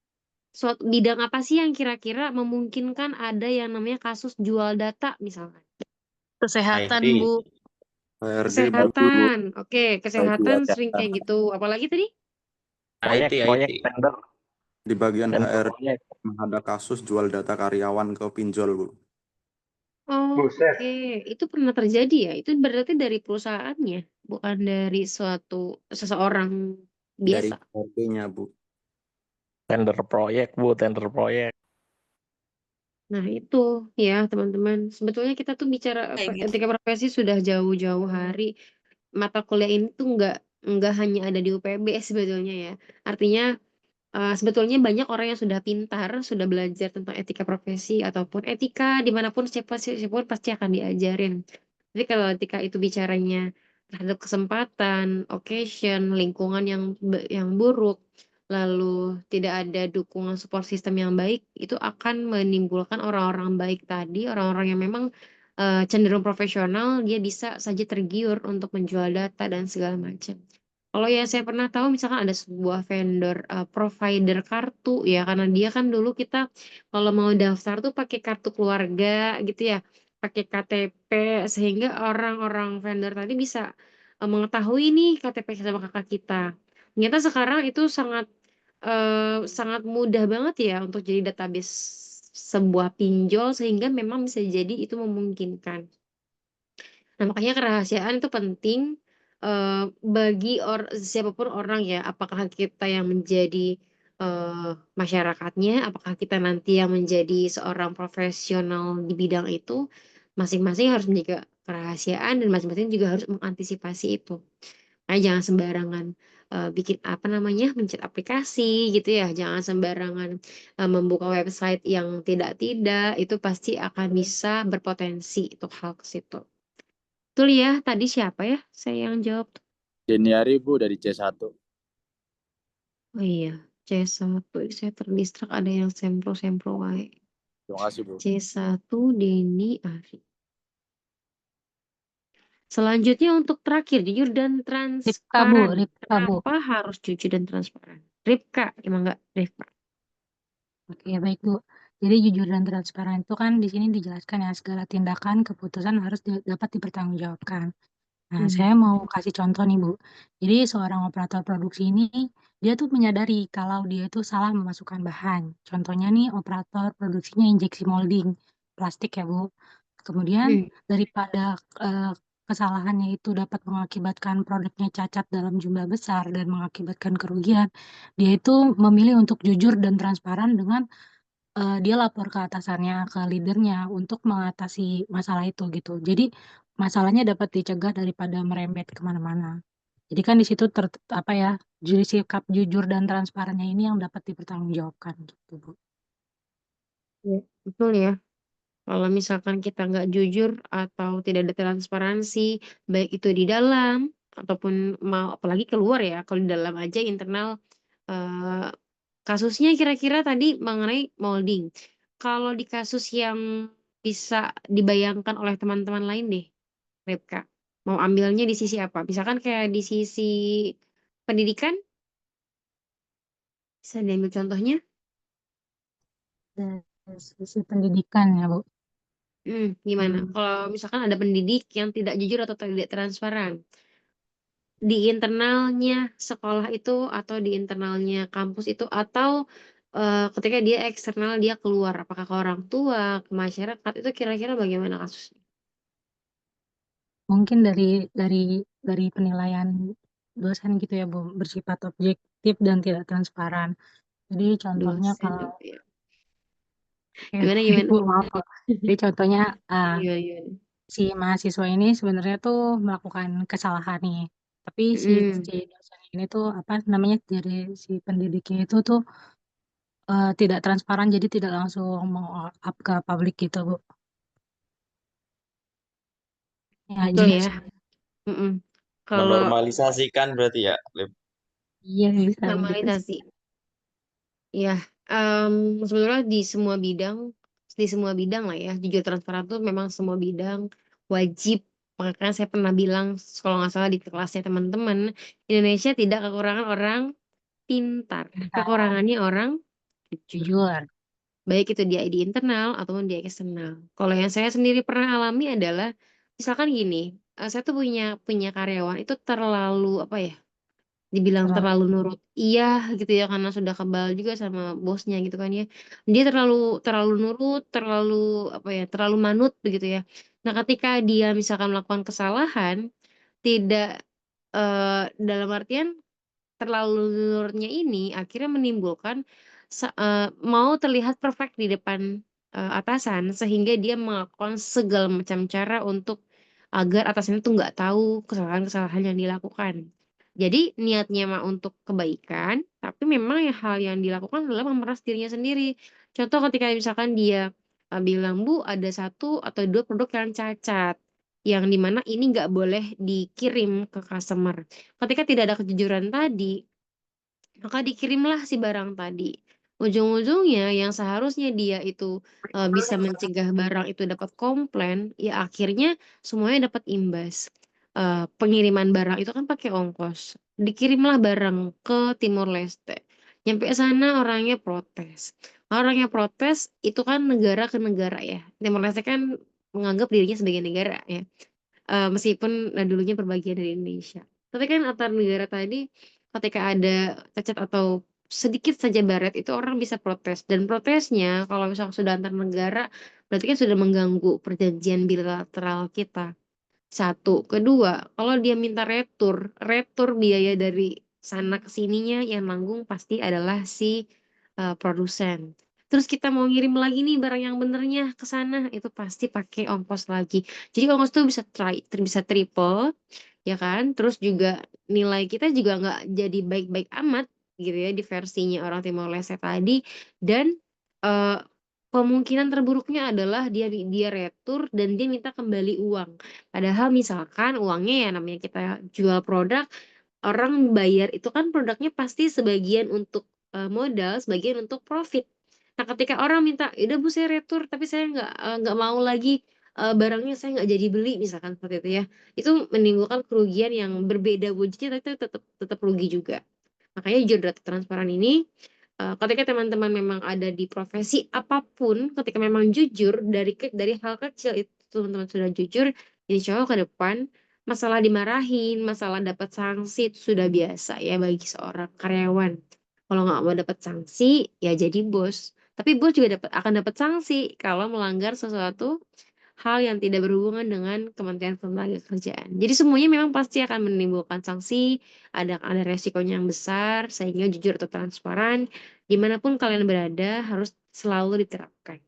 bidang apa sih yang kira-kira memungkinkan ada yang namanya kasus jual data misalkan? kesehatan IT, Bu. HRD Bu, Kesehatan. Oke, Bagi kesehatan sering kesehatan. kayak gitu. Apalagi tadi? proyek IT. tender Di bagian tender HR proyek. ada kasus jual data karyawan ke pinjol, Bu. Oh, Buset. oke. Itu pernah terjadi ya? Itu berarti dari perusahaannya, bukan dari seseorang Dari biasa. HRD-nya, Bu. Tender proyek Bu, tender proyek. Nah, itu ya, teman-teman. Sebetulnya kita tuh bicara etika profesi sudah jauh-jauh hari. Mata kuliah ini tuh nggak hanya ada di UPB sebetulnya ya. Artinya sebetulnya banyak orang yang sudah pintar, sudah belajar tentang etika profesi ataupun etika dimanapun siapapun pasti akan diajarin. Tapi kalau etika itu bicaranya terhadap kesempatan, occasion, lingkungan yang buruk, lalu tidak ada dukungan support system yang baik, itu akan menimbulkan orang-orang baik tadi, orang-orang yang memang cenderung profesional, dia bisa saja tergiur untuk menjual data dan segala macam. Kalau yang saya pernah tahu misalkan ada sebuah vendor provider kartu ya karena dia kan dulu kita kalau mau daftar tuh pakai kartu keluarga gitu ya, pakai KTP sehingga orang-orang vendor tadi bisa mengetahui nih KTP sama kakak kita. Ternyata sekarang itu sangat mudah banget ya untuk jadi database sebuah pinjol sehingga memang bisa jadi itu memungkinkan. Nah, makanya kerahasiaan itu penting bagi siapapun orang ya, apakah kita yang menjadi masyarakatnya, apakah kita nanti yang menjadi seorang profesional di bidang itu, masing-masing harus menjaga kerahasiaan dan masing-masing juga harus mengantisipasi itu. Makanya jangan sembarangan bikin apa namanya, mencet aplikasi gitu ya, jangan sembarangan membuka website yang tidak-tidak, itu pasti akan bisa berpotensi untuk hal ke situ. Betul ya, tadi siapa ya? Saya yang jawab. Deniari Bu dari C1. Oh iya, C1. Saya terdistrak ada yang sempro-sempro wae. Terima kasih Bu. C1 Denny Ari. Selanjutnya untuk terakhir, jujur dan Ripka Bu, transparan. Ripka Bu. Kenapa harus jujur dan transparan? Ripka, emang enggak Ripka? Oke, baik Bu. Jadi jujur dan transparan itu kan di sini dijelaskan ya segala tindakan keputusan harus dapat dipertanggungjawabkan. Nah, saya mau kasih contoh nih, Bu. Jadi seorang operator produksi ini, dia tuh menyadari kalau dia itu salah memasukkan bahan. Contohnya nih, operator produksinya injeksi molding plastik ya, Bu. Kemudian Hmm. daripada kesalahannya itu dapat mengakibatkan produknya cacat dalam jumlah besar dan mengakibatkan kerugian, dia itu memilih untuk jujur dan transparan dengan dia lapor ke atasannya, ke leadernya untuk mengatasi masalah itu gitu. Jadi masalahnya dapat dicegah daripada merembet kemana-mana. Jadi kan di situ apa ya, sikap jujur dan transparannya ini yang dapat dipertanggungjawabkan gitu, Bu. Ya, betul ya. Kalau misalkan kita nggak jujur atau tidak ada transparansi, baik itu di dalam ataupun mau apalagi keluar ya, kalau di dalam aja internal eh, kasusnya kira-kira tadi mengenai molding. Kalau di kasus yang bisa dibayangkan oleh teman-teman lain deh, Repka, mau ambilnya di sisi apa? Misalkan kayak di sisi pendidikan, bisa diambil contohnya. Dari sisi pendidikan ya, Bu. Gimana? Hmm. Kalau misalkan ada pendidik yang tidak jujur atau tidak transparan di internalnya sekolah itu atau di internalnya kampus itu atau ketika dia eksternal dia keluar, apakah ke orang tua, ke masyarakat itu kira-kira bagaimana kasusnya? Mungkin dari penilaian dosen gitu ya, Bu, bersifat objektif dan tidak transparan. Jadi contohnya Dosen kalau ya. ya, Gimana baik, gimana? Bu, maaf, Bu. Jadi contohnya Gimana gimana? si mahasiswa ini sebenarnya tuh melakukan kesalahan nih. Tapi si dosen ini tuh apa namanya, dari si pendidiknya itu tuh tidak transparan, jadi tidak langsung mau up ke publik gitu, Bu. Ya Betul jadi ya. Mm-mm. Kalau Menormalisasikan berarti ya, Lip. iya bisa begitu sih. normalisasi, ya sebetulnya di semua bidang lah ya, jujur transparan tuh memang semua bidang wajib. Makanya saya pernah bilang, kalau nggak salah di kelasnya teman-teman, Indonesia tidak kekurangan orang pintar, Bentar, kekurangannya orang jujur. jujur. Baik itu dia di internal ataupun di eksternal. Kalau yang saya sendiri pernah alami adalah, misalkan gini, saya tuh punya karyawan itu terlalu apa ya, dibilang Terlalu terlalu nurut iya gitu ya, karena sudah kebal juga sama bosnya gitu kan ya, dia terlalu terlalu nurut, terlalu apa ya, terlalu manut begitu ya. Nah ketika dia misalkan melakukan kesalahan, tidak dalam artian terlalu nurutnya ini akhirnya menimbulkan mau terlihat perfect di depan atasan, sehingga dia melakukan segala macam cara untuk agar atasannya tuh nggak tahu kesalahan-kesalahan yang dilakukan. Jadi niatnya mah untuk kebaikan, tapi memang hal yang dilakukan adalah memeras dirinya sendiri. Contoh ketika misalkan dia bilang, Bu, ada satu atau dua produk yang cacat, yang dimana ini nggak boleh dikirim ke customer. Ketika tidak ada kejujuran tadi, maka dikirimlah si barang tadi. Ujung-ujungnya yang seharusnya dia itu bisa mencegah barang itu dapat komplain, ya akhirnya semuanya dapat imbas. Pengiriman barang itu kan pakai ongkos. Dikirimlah barang ke Timor Leste. Nyampe sana orangnya protes. Orangnya protes itu kan negara ke negara ya. Timor Leste kan menganggap dirinya sebagai negara ya, meskipun dulunya berbagian dari Indonesia. Tapi kan antar negara tadi ketika ada cacat atau sedikit saja baret itu orang bisa protes, dan protesnya kalau misalnya sudah antar negara berarti kan sudah mengganggu perjanjian bilateral kita. Satu, kedua, kalau dia minta retur biaya dari sana ke sininya yang nanggung pasti adalah si produsen. Terus kita mau ngirim lagi nih barang yang benernya ke sana, itu pasti pakai ongkos lagi. Jadi ongkos tuh bisa triple, ya kan? Terus juga nilai kita juga nggak jadi baik-baik amat gitu ya di versinya orang Timor Leste tadi. Dan eh, kemungkinan terburuknya adalah dia dia retur dan dia minta kembali uang. Padahal misalkan uangnya ya namanya kita jual produk, orang bayar itu kan produknya pasti sebagian untuk modal, sebagian untuk profit. Nah, ketika orang minta, udah Bu saya retur, tapi saya nggak mau lagi barangnya, saya nggak jadi beli, misalkan seperti itu ya. Itu menimbulkan kerugian yang berbeda wujudnya, tapi tetap tetap rugi juga. Makanya jujur dan transparan ini, ketika teman-teman memang ada di profesi apapun, ketika memang jujur dari hal kecil itu teman-teman sudah jujur, insya Allah ke depan Masalah dimarahin, masalah dapat sanksi itu sudah biasa ya bagi seorang karyawan. Kalau nggak mau dapat sanksi, ya jadi bos. Tapi bos juga akan dapat sanksi kalau melanggar sesuatu hal yang tidak berhubungan dengan Kementerian Ketenagakerjaan. Jadi semuanya memang pasti akan menimbulkan sanksi, ada resikonya yang besar, sehingga jujur atau transparan, dimanapun kalian berada harus selalu diterapkan.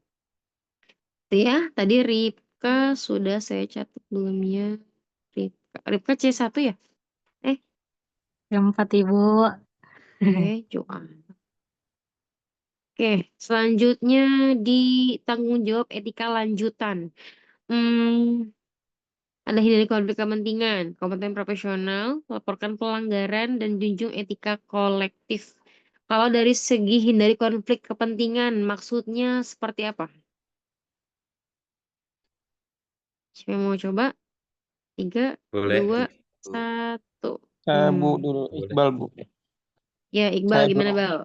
Itu ya, tadi Ripka sudah saya catat belum ya? Ripka C1 ya? Yang 4 Ibu. Joan. Oke, selanjutnya di tanggung jawab etika lanjutan. Ada hindari konflik kepentingan, kompeten profesional, laporkan pelanggaran, dan junjung etika kolektif. Kalau dari segi hindari konflik kepentingan, maksudnya seperti apa? Siapa yang mau coba? 3, Boleh. 2, 1. Saya Bu dulu, Boleh. Iqbal Bu. Ya, Iqbal Saya gimana, dulu. Bal?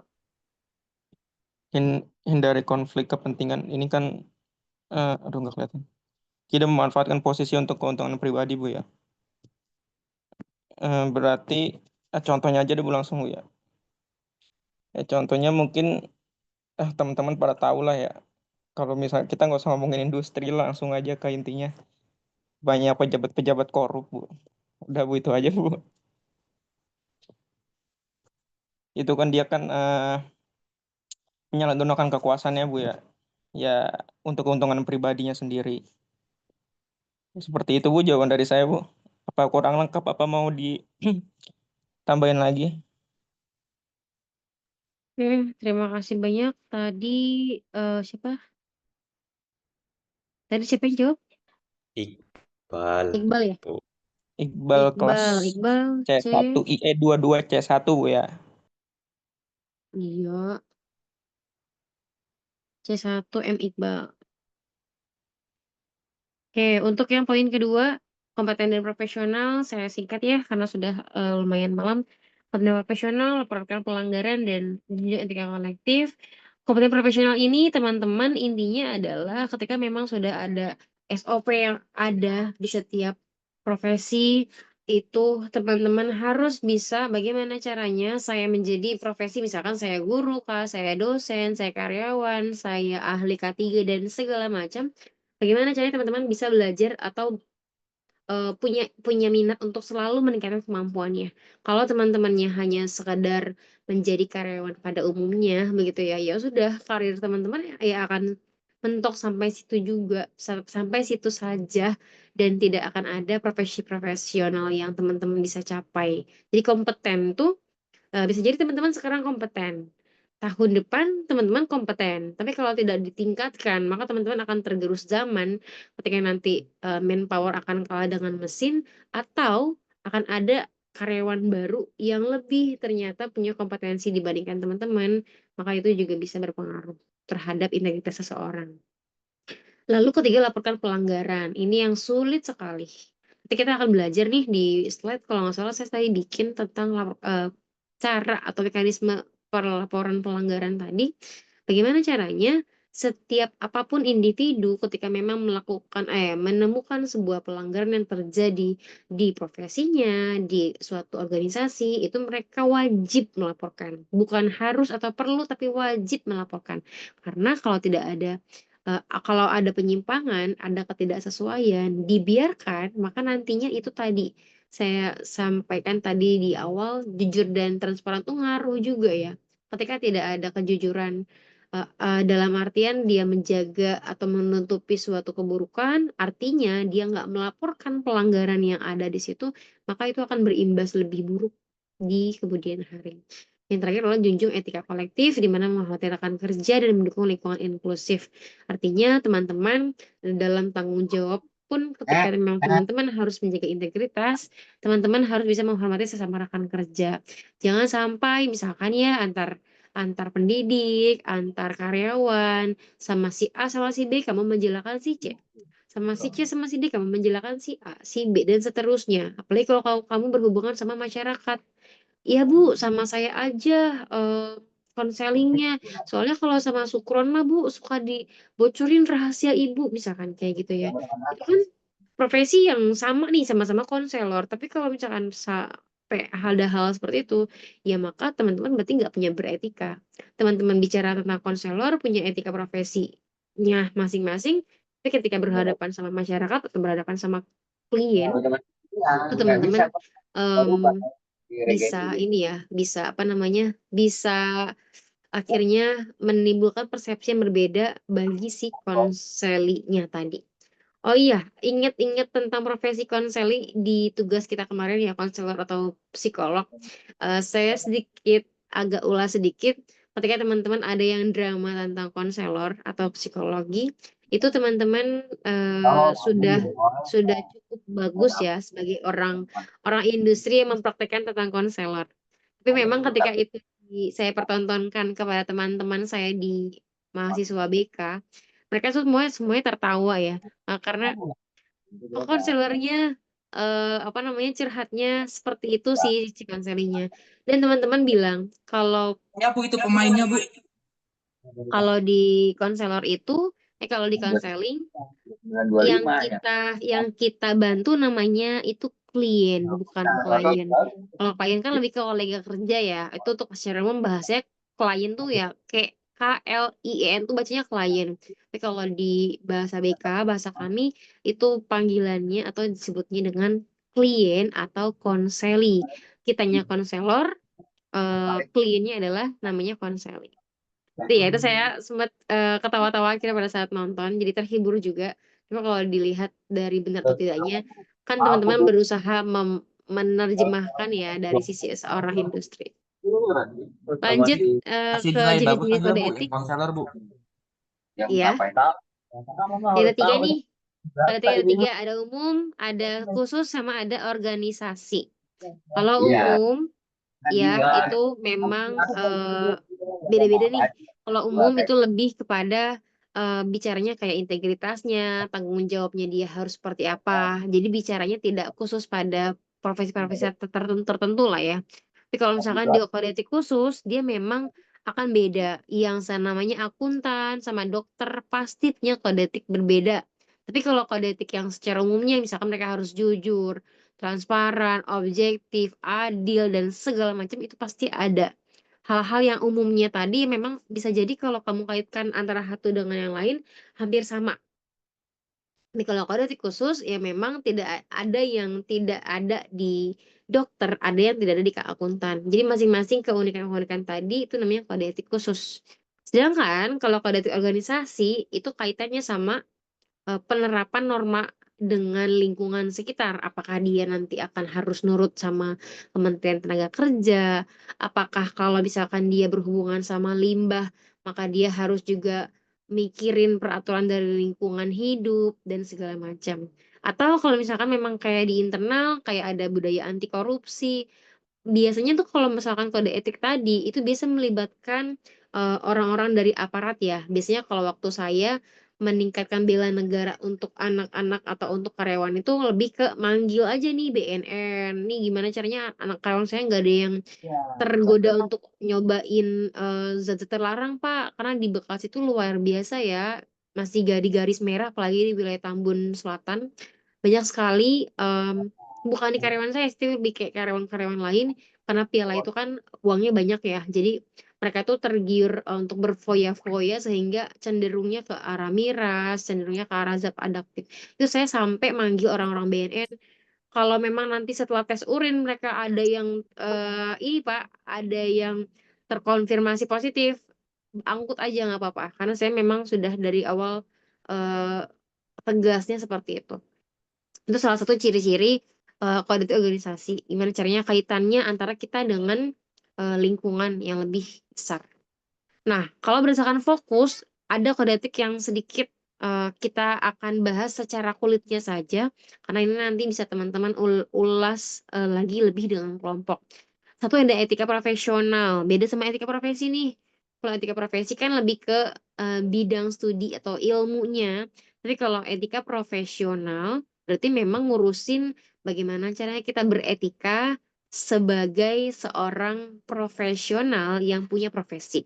Hindari konflik kepentingan ini kan, aduh nggak kelihatan. Tidak memanfaatkan posisi untuk keuntungan pribadi Bu ya. Berarti contohnya aja deh Bu langsung Bu ya. Contohnya mungkin teman-teman pada tahu lah ya. Kalau misalnya kita nggak usah ngomongin industri, langsung aja ke intinya. Banyak pejabat-pejabat korup Bu. Udah Bu itu aja Bu. Itu kan dia kan menyalahgunakan kekuasaannya Bu ya. Ya untuk keuntungan pribadinya sendiri. Seperti itu Bu jawaban dari saya Bu. Apa kurang lengkap, apa mau ditambahin lagi? Oke, terima kasih banyak. Tadi siapa? Tadi siapa yang jawab? Iqbal. Iqbal ya? Bu. Iqbal kelas Iqbal C1 IE 22 C1 Bu ya. Iya, C1 M Iqbal. Oke, untuk yang poin kedua, kompeten dan profesional, saya singkat ya, karena sudah lumayan malam. Kompeten dan profesional, laporkan pelanggaran dan jenjang etika kolektif. Kompeten profesional ini, teman-teman, intinya adalah ketika memang sudah ada SOP yang ada di setiap profesi, itu teman-teman harus bisa bagaimana caranya saya menjadi profesi, misalkan saya guru kah, saya dosen, saya karyawan, saya ahli K3, dan segala macam. Bagaimana caranya teman-teman bisa belajar atau punya minat untuk selalu meningkatkan kemampuannya. Kalau teman-temannya hanya sekadar menjadi karyawan pada umumnya, begitu ya, ya sudah karir teman-teman ya akan mentok sampai situ juga, sampai situ saja, dan tidak akan ada profesi profesional yang teman-teman bisa capai. Jadi kompeten tuh bisa jadi teman-teman sekarang kompeten. Tahun depan teman-teman kompeten. Tapi kalau tidak ditingkatkan, maka teman-teman akan tergerus zaman ketika nanti manpower akan kalah dengan mesin, atau akan ada karyawan baru yang lebih ternyata punya kompetensi dibandingkan teman-teman, maka itu juga bisa berpengaruh terhadap integritas seseorang. Lalu ketiga, laporkan pelanggaran. Ini yang sulit sekali. Nanti kita akan belajar nih di slide, kalau nggak salah saya tadi bikin tentang cara atau mekanisme pelaporan pelanggaran tadi. Bagaimana caranya setiap apapun individu ketika memang menemukan sebuah pelanggaran yang terjadi di profesinya, di suatu organisasi, itu mereka wajib melaporkan. Bukan harus atau perlu, tapi wajib melaporkan. Karena kalau ada penyimpangan, ada ketidaksesuaian, dibiarkan, maka nantinya itu tadi saya sampaikan tadi di awal, jujur dan transparan itu ngaruh juga ya. Ketika tidak ada kejujuran, dalam artian dia menjaga atau menutupi suatu keburukan, artinya dia nggak melaporkan pelanggaran yang ada di situ, maka itu akan berimbas lebih buruk di kemudian hari. Yang terakhir adalah junjung etika kolektif, di mana menghormati rekan kerja dan mendukung lingkungan inklusif. Artinya teman-teman dalam tanggung jawab pun ketika memang teman-teman harus menjaga integritas, teman-teman harus bisa menghormati sesama rekan kerja. Jangan sampai misalkan ya antar pendidik, antar karyawan, sama si A sama si B kamu menjelekan si C. Sama si C sama si D kamu menjelekan si A, si B, dan seterusnya. Apalagi kalau kamu berhubungan sama masyarakat. Iya Bu, sama saya aja konselingnya. Soalnya kalau sama Sukron mah Bu suka dibocorin rahasia Ibu, misalkan kayak gitu ya. Itu kan profesi yang sama nih, sama-sama konselor, tapi kalau misalkan sampai ada hal seperti itu, ya maka teman-teman berarti nggak punya beretika. Teman-teman bicara tentang konselor punya etika profesinya masing-masing, tapi ketika berhadapan sama masyarakat atau berhadapan sama klien, itu teman-teman bisa ini ya, bisa apa namanya, bisa akhirnya menimbulkan persepsi yang berbeda bagi si konselinya tadi. Oh iya, ingat-ingat tentang profesi konseling di tugas kita kemarin ya, konselor atau psikolog. Saya sedikit agak ulas sedikit ketika teman-teman ada yang drama tentang konselor atau psikologi, itu teman-teman sudah cukup bagus ya sebagai orang industri yang mempraktekkan tentang konselor. Tapi memang ketika itu saya pertontonkan kepada teman-teman saya di mahasiswa BK, mereka tuh semuanya tertawa ya. Karena konselornya apa namanya curhatnya seperti itu sih si konselingnya. Dan teman-teman bilang kalau Ya Bu, itu pemainnya Bu. kalau di konselor itu kalau di konseling yang kita bantu namanya itu klien bukan klien. Kalau klien kan lebih ke kolega kerja ya. Itu untuk secara umum bahasanya klien tuh ya kayak KLIEN tuh bacanya klien. Tapi kalau di bahasa BK, bahasa kami itu panggilannya atau disebutnya dengan klien atau konseli. Kitanya konselor, kliennya adalah namanya konseli. Ya itu saya sempat ketawa-tawa akhirnya pada saat nonton, jadi terhibur juga. Cuma kalau dilihat dari benar atau tidaknya, kan teman-teman berusaha menerjemahkan ya dari sisi seorang industri. Lanjut Kasih ke nilai bagus jenis-jenis aja kode Bu, yang etik. konselor Bu. Iya, ada tiga nih. Kode etik ada tiga, ada umum, ada khusus, sama ada organisasi. Kalau umum, ya itu memang beda-beda nih. Kalau umum itu lebih kepada bicaranya kayak integritasnya, tanggung jawabnya dia harus seperti apa. Jadi bicaranya tidak khusus pada profesi-profesi tertentu lah ya. Tapi kalau misalkan di kode etik khusus, dia memang akan beda. Yang namanya akuntan sama dokter pasti punya kode etik berbeda. Tapi kalau kode etik yang secara umumnya, misalkan mereka harus jujur, transparan, objektif, adil, dan segala macam itu pasti ada. Hal-hal yang umumnya tadi memang bisa jadi kalau kamu kaitkan antara satu dengan yang lain hampir sama. Tapi kalau kode etik khusus ya memang tidak ada yang tidak ada di dokter, ada yang tidak ada di akuntan. Jadi masing-masing keunikan-keunikan tadi itu namanya kode etik khusus. Sedangkan kalau kode etik organisasi itu kaitannya sama penerapan norma dengan lingkungan sekitar. Apakah dia nanti akan harus nurut sama Kementerian Tenaga Kerja? Apakah kalau misalkan dia berhubungan sama limbah, maka dia harus juga mikirin peraturan dari lingkungan hidup dan segala macam. Atau kalau misalkan memang kayak di internal, kayak ada budaya anti korupsi, biasanya tuh kalau misalkan kode etik tadi itu biasa melibatkan orang-orang dari aparat ya. Biasanya kalau waktu saya meningkatkan bela negara untuk anak-anak atau untuk karyawan itu lebih ke manggil aja nih BNN. Nih gimana caranya anak karyawan saya nggak ada yang tergoda untuk nyobain zat-zat terlarang Pak. Karena di Bekasi itu luar biasa ya. Masih di garis merah apalagi di wilayah Tambun Selatan. Banyak sekali bukan di karyawan saya, tapi lebih kayak karyawan-karyawan lain karena piala itu kan uangnya banyak ya. Jadi mereka tuh tergiur untuk berfoya-foya sehingga cenderungnya ke arah miras, cenderungnya ke arah zat adaptif. Itu saya sampai manggil orang-orang BNN. Kalau memang nanti setelah tes urin mereka ada yang ini Pak, ada yang terkonfirmasi positif, angkut aja nggak apa-apa. Karena saya memang sudah dari awal eh, tegasnya seperti itu. Itu salah satu ciri-ciri kode etik organisasi. Gimana caranya kaitannya antara kita dengan lingkungan yang lebih besar. Nah, kalau berdasarkan fokus, ada kode etik yang sedikit kita akan bahas secara kulitnya saja, karena ini nanti bisa teman-teman ulas lagi lebih dengan kelompok. Satu ada etika profesional, beda sama etika profesi nih. Kalau etika profesi kan lebih ke bidang studi atau ilmunya, tapi kalau etika profesional berarti memang ngurusin bagaimana caranya kita beretika sebagai seorang profesional yang punya profesi.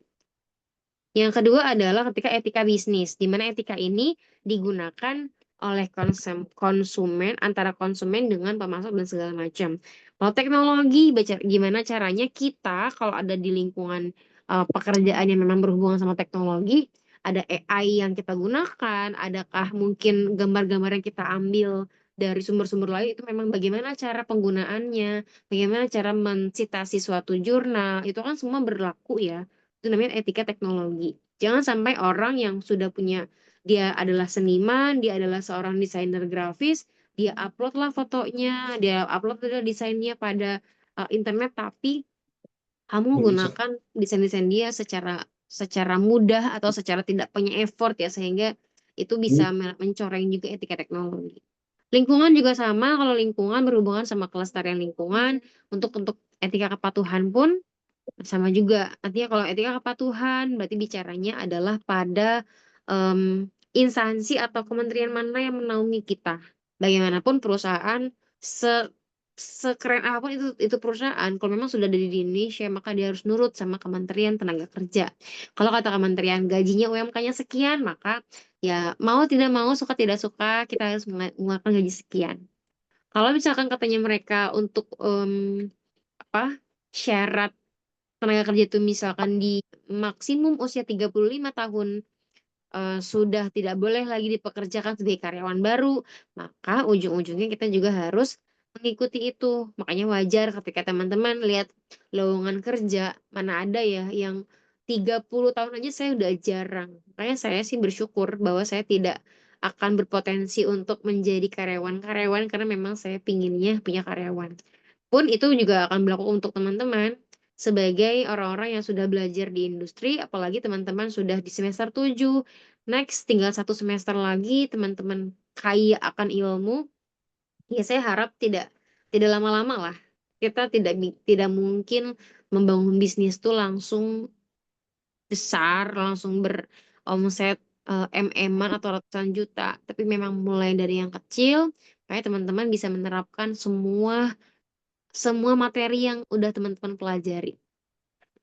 Yang kedua adalah ketika etika bisnis, di mana etika ini digunakan oleh konsumen, antara konsumen dengan pemasok dan segala macam. Kalau teknologi, gimana caranya kita kalau ada di lingkungan pekerjaan yang memang berhubungan sama teknologi, ada AI yang kita gunakan, adakah mungkin gambar-gambar yang kita ambil dari sumber-sumber lain, itu memang bagaimana cara penggunaannya, bagaimana cara mencitasi suatu jurnal, itu kan semua berlaku ya. Itu namanya etika teknologi. Jangan sampai orang yang sudah punya, dia adalah seniman, dia adalah seorang desainer grafis, dia upload lah fotonya, dia upload lah desainnya pada internet, tapi kamu gunakan desain-desain dia secara mudah atau secara tidak punya effort ya, sehingga itu bisa mencoreng juga etika teknologi. Lingkungan juga sama, kalau lingkungan berhubungan sama kelestarian lingkungan, untuk etika kepatuhan pun sama juga. Artinya kalau etika kepatuhan berarti bicaranya adalah pada instansi atau kementerian mana yang menaungi kita. Bagaimanapun perusahaan sekeren apapun itu perusahaan, kalau memang sudah ada di Indonesia maka dia harus nurut sama Kementerian Tenaga Kerja. Kalau kata kementerian gajinya UMK-nya sekian, maka ya mau tidak mau, suka tidak suka, kita harus mengeluarkan gaji sekian. Kalau misalkan katanya mereka untuk syarat tenaga kerja itu misalkan di maksimum usia 35 tahun sudah tidak boleh lagi dipekerjakan sebagai karyawan baru, maka ujung-ujungnya kita juga harus mengikuti itu. Makanya wajar ketika teman-teman lihat lowongan kerja, mana ada ya yang 30 tahun aja, saya udah jarang. Makanya saya sih bersyukur bahwa saya tidak akan berpotensi untuk menjadi karyawan-karyawan, karena memang saya pinginnya punya karyawan. Pun itu juga akan berlaku untuk teman-teman sebagai orang-orang yang sudah belajar di industri, apalagi teman-teman sudah di semester 7, next tinggal 1 semester lagi, teman-teman kaya akan ilmu, ya saya harap tidak lama-lama lah. Kita tidak mungkin membangun bisnis tuh langsung besar, langsung beromset MM-an atau ratusan juta, tapi memang mulai dari yang kecil, supaya teman-teman bisa menerapkan semua materi yang udah teman-teman pelajari.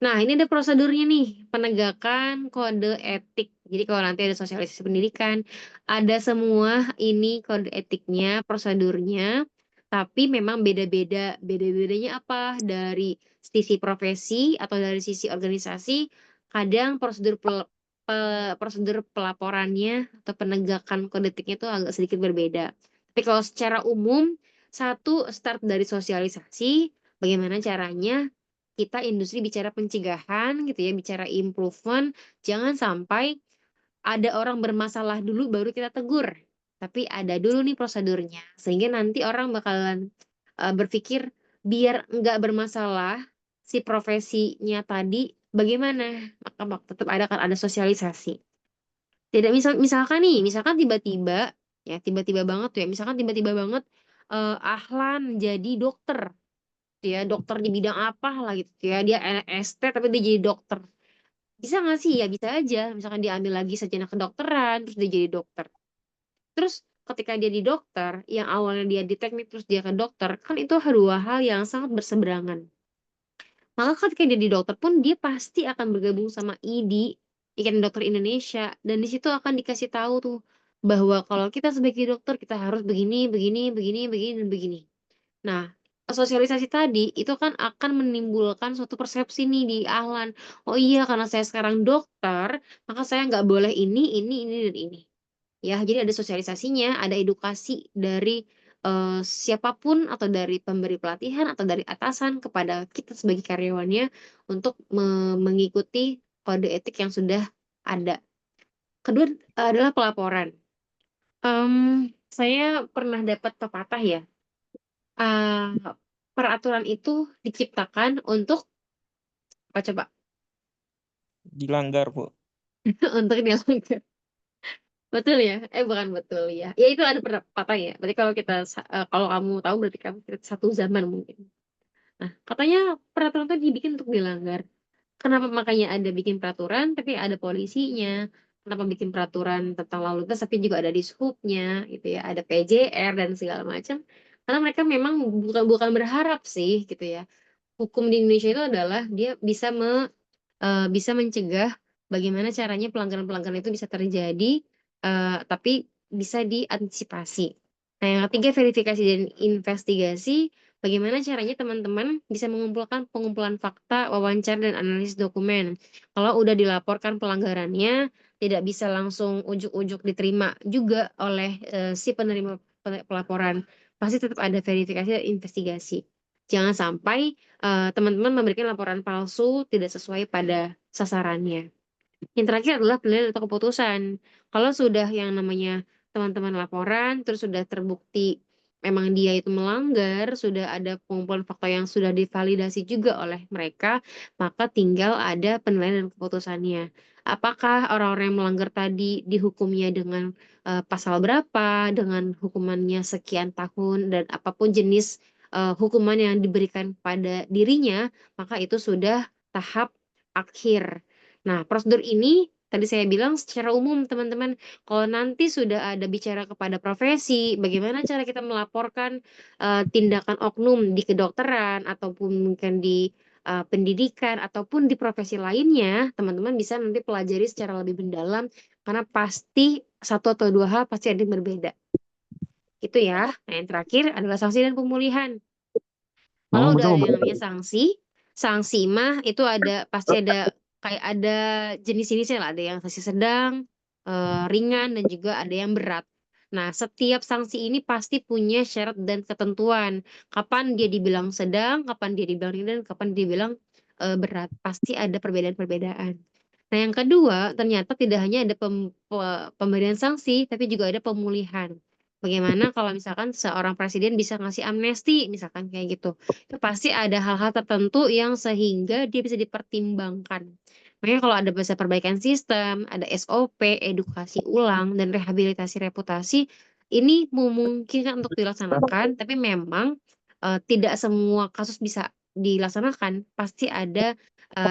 Nah, ini ada prosedurnya nih, penegakan kode etik. Jadi kalau nanti ada sosialisasi pendidikan, ada semua ini kode etiknya, prosedurnya, tapi memang beda-beda. Beda-bedanya apa? Dari sisi profesi atau dari sisi organisasi, kadang prosedur pelaporannya atau penegakan kode etiknya itu agak sedikit berbeda. Tapi kalau secara umum, satu, start dari sosialisasi, bagaimana caranya kita industri bicara pencegahan gitu ya, bicara improvement, jangan sampai ada orang bermasalah dulu baru kita tegur. Tapi ada dulu nih prosedurnya, sehingga nanti orang bakalan berpikir biar nggak bermasalah si profesinya tadi bagaimana, maka tetap kan ada sosialisasi. Tidak misalkan tiba-tiba banget tuh ya, misalkan tiba-tiba banget Ahlan jadi dokter, ya dokter di bidang apa lah gitu ya, dia ST tapi dia jadi dokter, bisa nggak sih? Ya bisa aja, misalkan dia ambil lagi sarjana kedokteran terus dia jadi dokter, terus ketika dia di dokter yang awalnya dia di teknik terus dia ke dokter, kan itu dua hal yang sangat berseberangan. Maka ketika dia di dokter pun dia pasti akan bergabung sama IDI, Ikatan Dokter Indonesia, dan di situ akan dikasih tahu tuh bahwa kalau kita sebagai dokter kita harus begini begini begini begini dan begini. Nah, sosialisasi tadi itu kan akan menimbulkan suatu persepsi nih di Ahlan. Oh iya, karena saya sekarang dokter, maka saya nggak boleh ini, dan ini. Ya, jadi ada sosialisasinya, ada edukasi dari siapapun atau dari pemberi pelatihan atau dari atasan kepada kita sebagai karyawannya untuk mengikuti kode etik yang sudah ada. Kedua adalah pelaporan. Saya pernah dapat pepatah ya, peraturan itu diciptakan untuk apa coba? Dilanggar, Bu. Untuk dilanggar. Betul ya? Bukan betul ya. Ya itu ada pepatah ya. Berarti kalau kamu tahu berarti kamu satu zaman mungkin. Nah, katanya peraturan itu dibikin untuk dilanggar. Kenapa makanya ada bikin peraturan tapi ada polisinya? Kenapa bikin peraturan tentang lalu lintas tapi juga ada dishubnya gitu ya, ada PJR dan segala macam? Karena mereka memang bukan berharap sih gitu ya. Hukum di Indonesia itu adalah dia bisa mencegah bagaimana caranya pelanggaran-pelanggaran itu bisa terjadi, tapi bisa diantisipasi. Nah, yang ketiga verifikasi dan investigasi. Bagaimana caranya teman-teman bisa mengumpulkan pengumpulan fakta, wawancara, dan analisis dokumen. Kalau udah dilaporkan pelanggarannya, tidak bisa langsung ujuk-ujuk diterima juga oleh si penerima pelaporan. Pasti tetap ada verifikasi dan investigasi. Jangan sampai teman-teman memberikan laporan palsu tidak sesuai pada sasarannya. Yang terakhir adalah penilaian atau keputusan. Kalau sudah yang namanya teman-teman laporan, terus sudah terbukti memang dia itu melanggar, sudah ada pengumpulan fakta yang sudah divalidasi juga oleh mereka, maka tinggal ada penilaian dan keputusannya. Apakah orang-orang yang melanggar tadi dihukumnya dengan pasal berapa, dengan hukumannya sekian tahun, dan apapun jenis hukuman yang diberikan pada dirinya, maka itu sudah tahap akhir. Nah, prosedur ini tadi saya bilang secara umum teman-teman, kalau nanti sudah ada bicara kepada profesi, bagaimana cara kita melaporkan tindakan oknum di kedokteran ataupun mungkin di pendidikan ataupun di profesi lainnya, teman-teman bisa nanti pelajari secara lebih mendalam karena pasti satu atau dua hal pasti ada yang berbeda. Itu ya. Nah, yang terakhir adalah sanksi dan pemulihan. Kalau udah ada yang namanya sanksi, sanksi mah itu pasti ada kayak ada jenis-jenisnya lah, ada yang sanksi sedang, ringan, dan juga ada yang berat. Nah, setiap sanksi ini pasti punya syarat dan ketentuan. Kapan dia dibilang sedang, kapan dia dibilang ringan, kapan dia dibilang berat. Pasti ada perbedaan-perbedaan. Nah, yang kedua, ternyata tidak hanya ada pemberian sanksi, tapi juga ada pemulihan. Bagaimana kalau misalkan seorang presiden bisa ngasih amnesti, misalkan kayak gitu. Itu pasti ada hal-hal tertentu yang sehingga dia bisa dipertimbangkan. Makanya kalau ada bahasa perbaikan sistem, ada SOP, edukasi ulang, dan rehabilitasi reputasi, ini memungkinkan untuk dilaksanakan, tapi memang tidak semua kasus bisa dilaksanakan. Pasti ada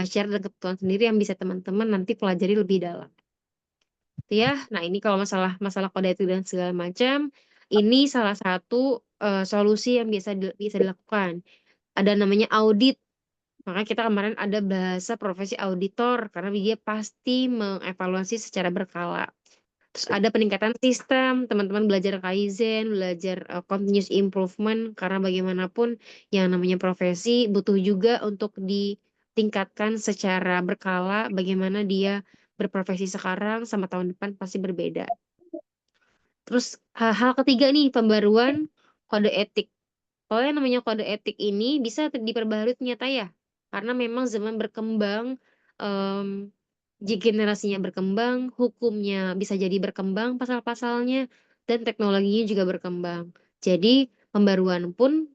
syarat dan ketentuan sendiri yang bisa teman-teman nanti pelajari lebih dalam. Itu ya. Nah, ini kalau masalah kode etik dan segala macam, ini salah satu solusi yang bisa dilakukan. Ada namanya audit. Maka kita kemarin ada bahasa profesi auditor karena dia pasti mengevaluasi secara berkala. Terus ada peningkatan sistem, teman-teman belajar Kaizen, belajar continuous improvement karena bagaimanapun yang namanya profesi butuh juga untuk ditingkatkan secara berkala bagaimana dia berprofesi sekarang sama tahun depan pasti berbeda. Terus hal ketiga nih, pembaruan kode etik. Kalau yang namanya kode etik ini bisa diperbaharui ternyata ya, karena memang zaman berkembang, generasinya berkembang, hukumnya bisa jadi berkembang pasal-pasalnya, dan teknologinya juga berkembang. Jadi pembaruan pun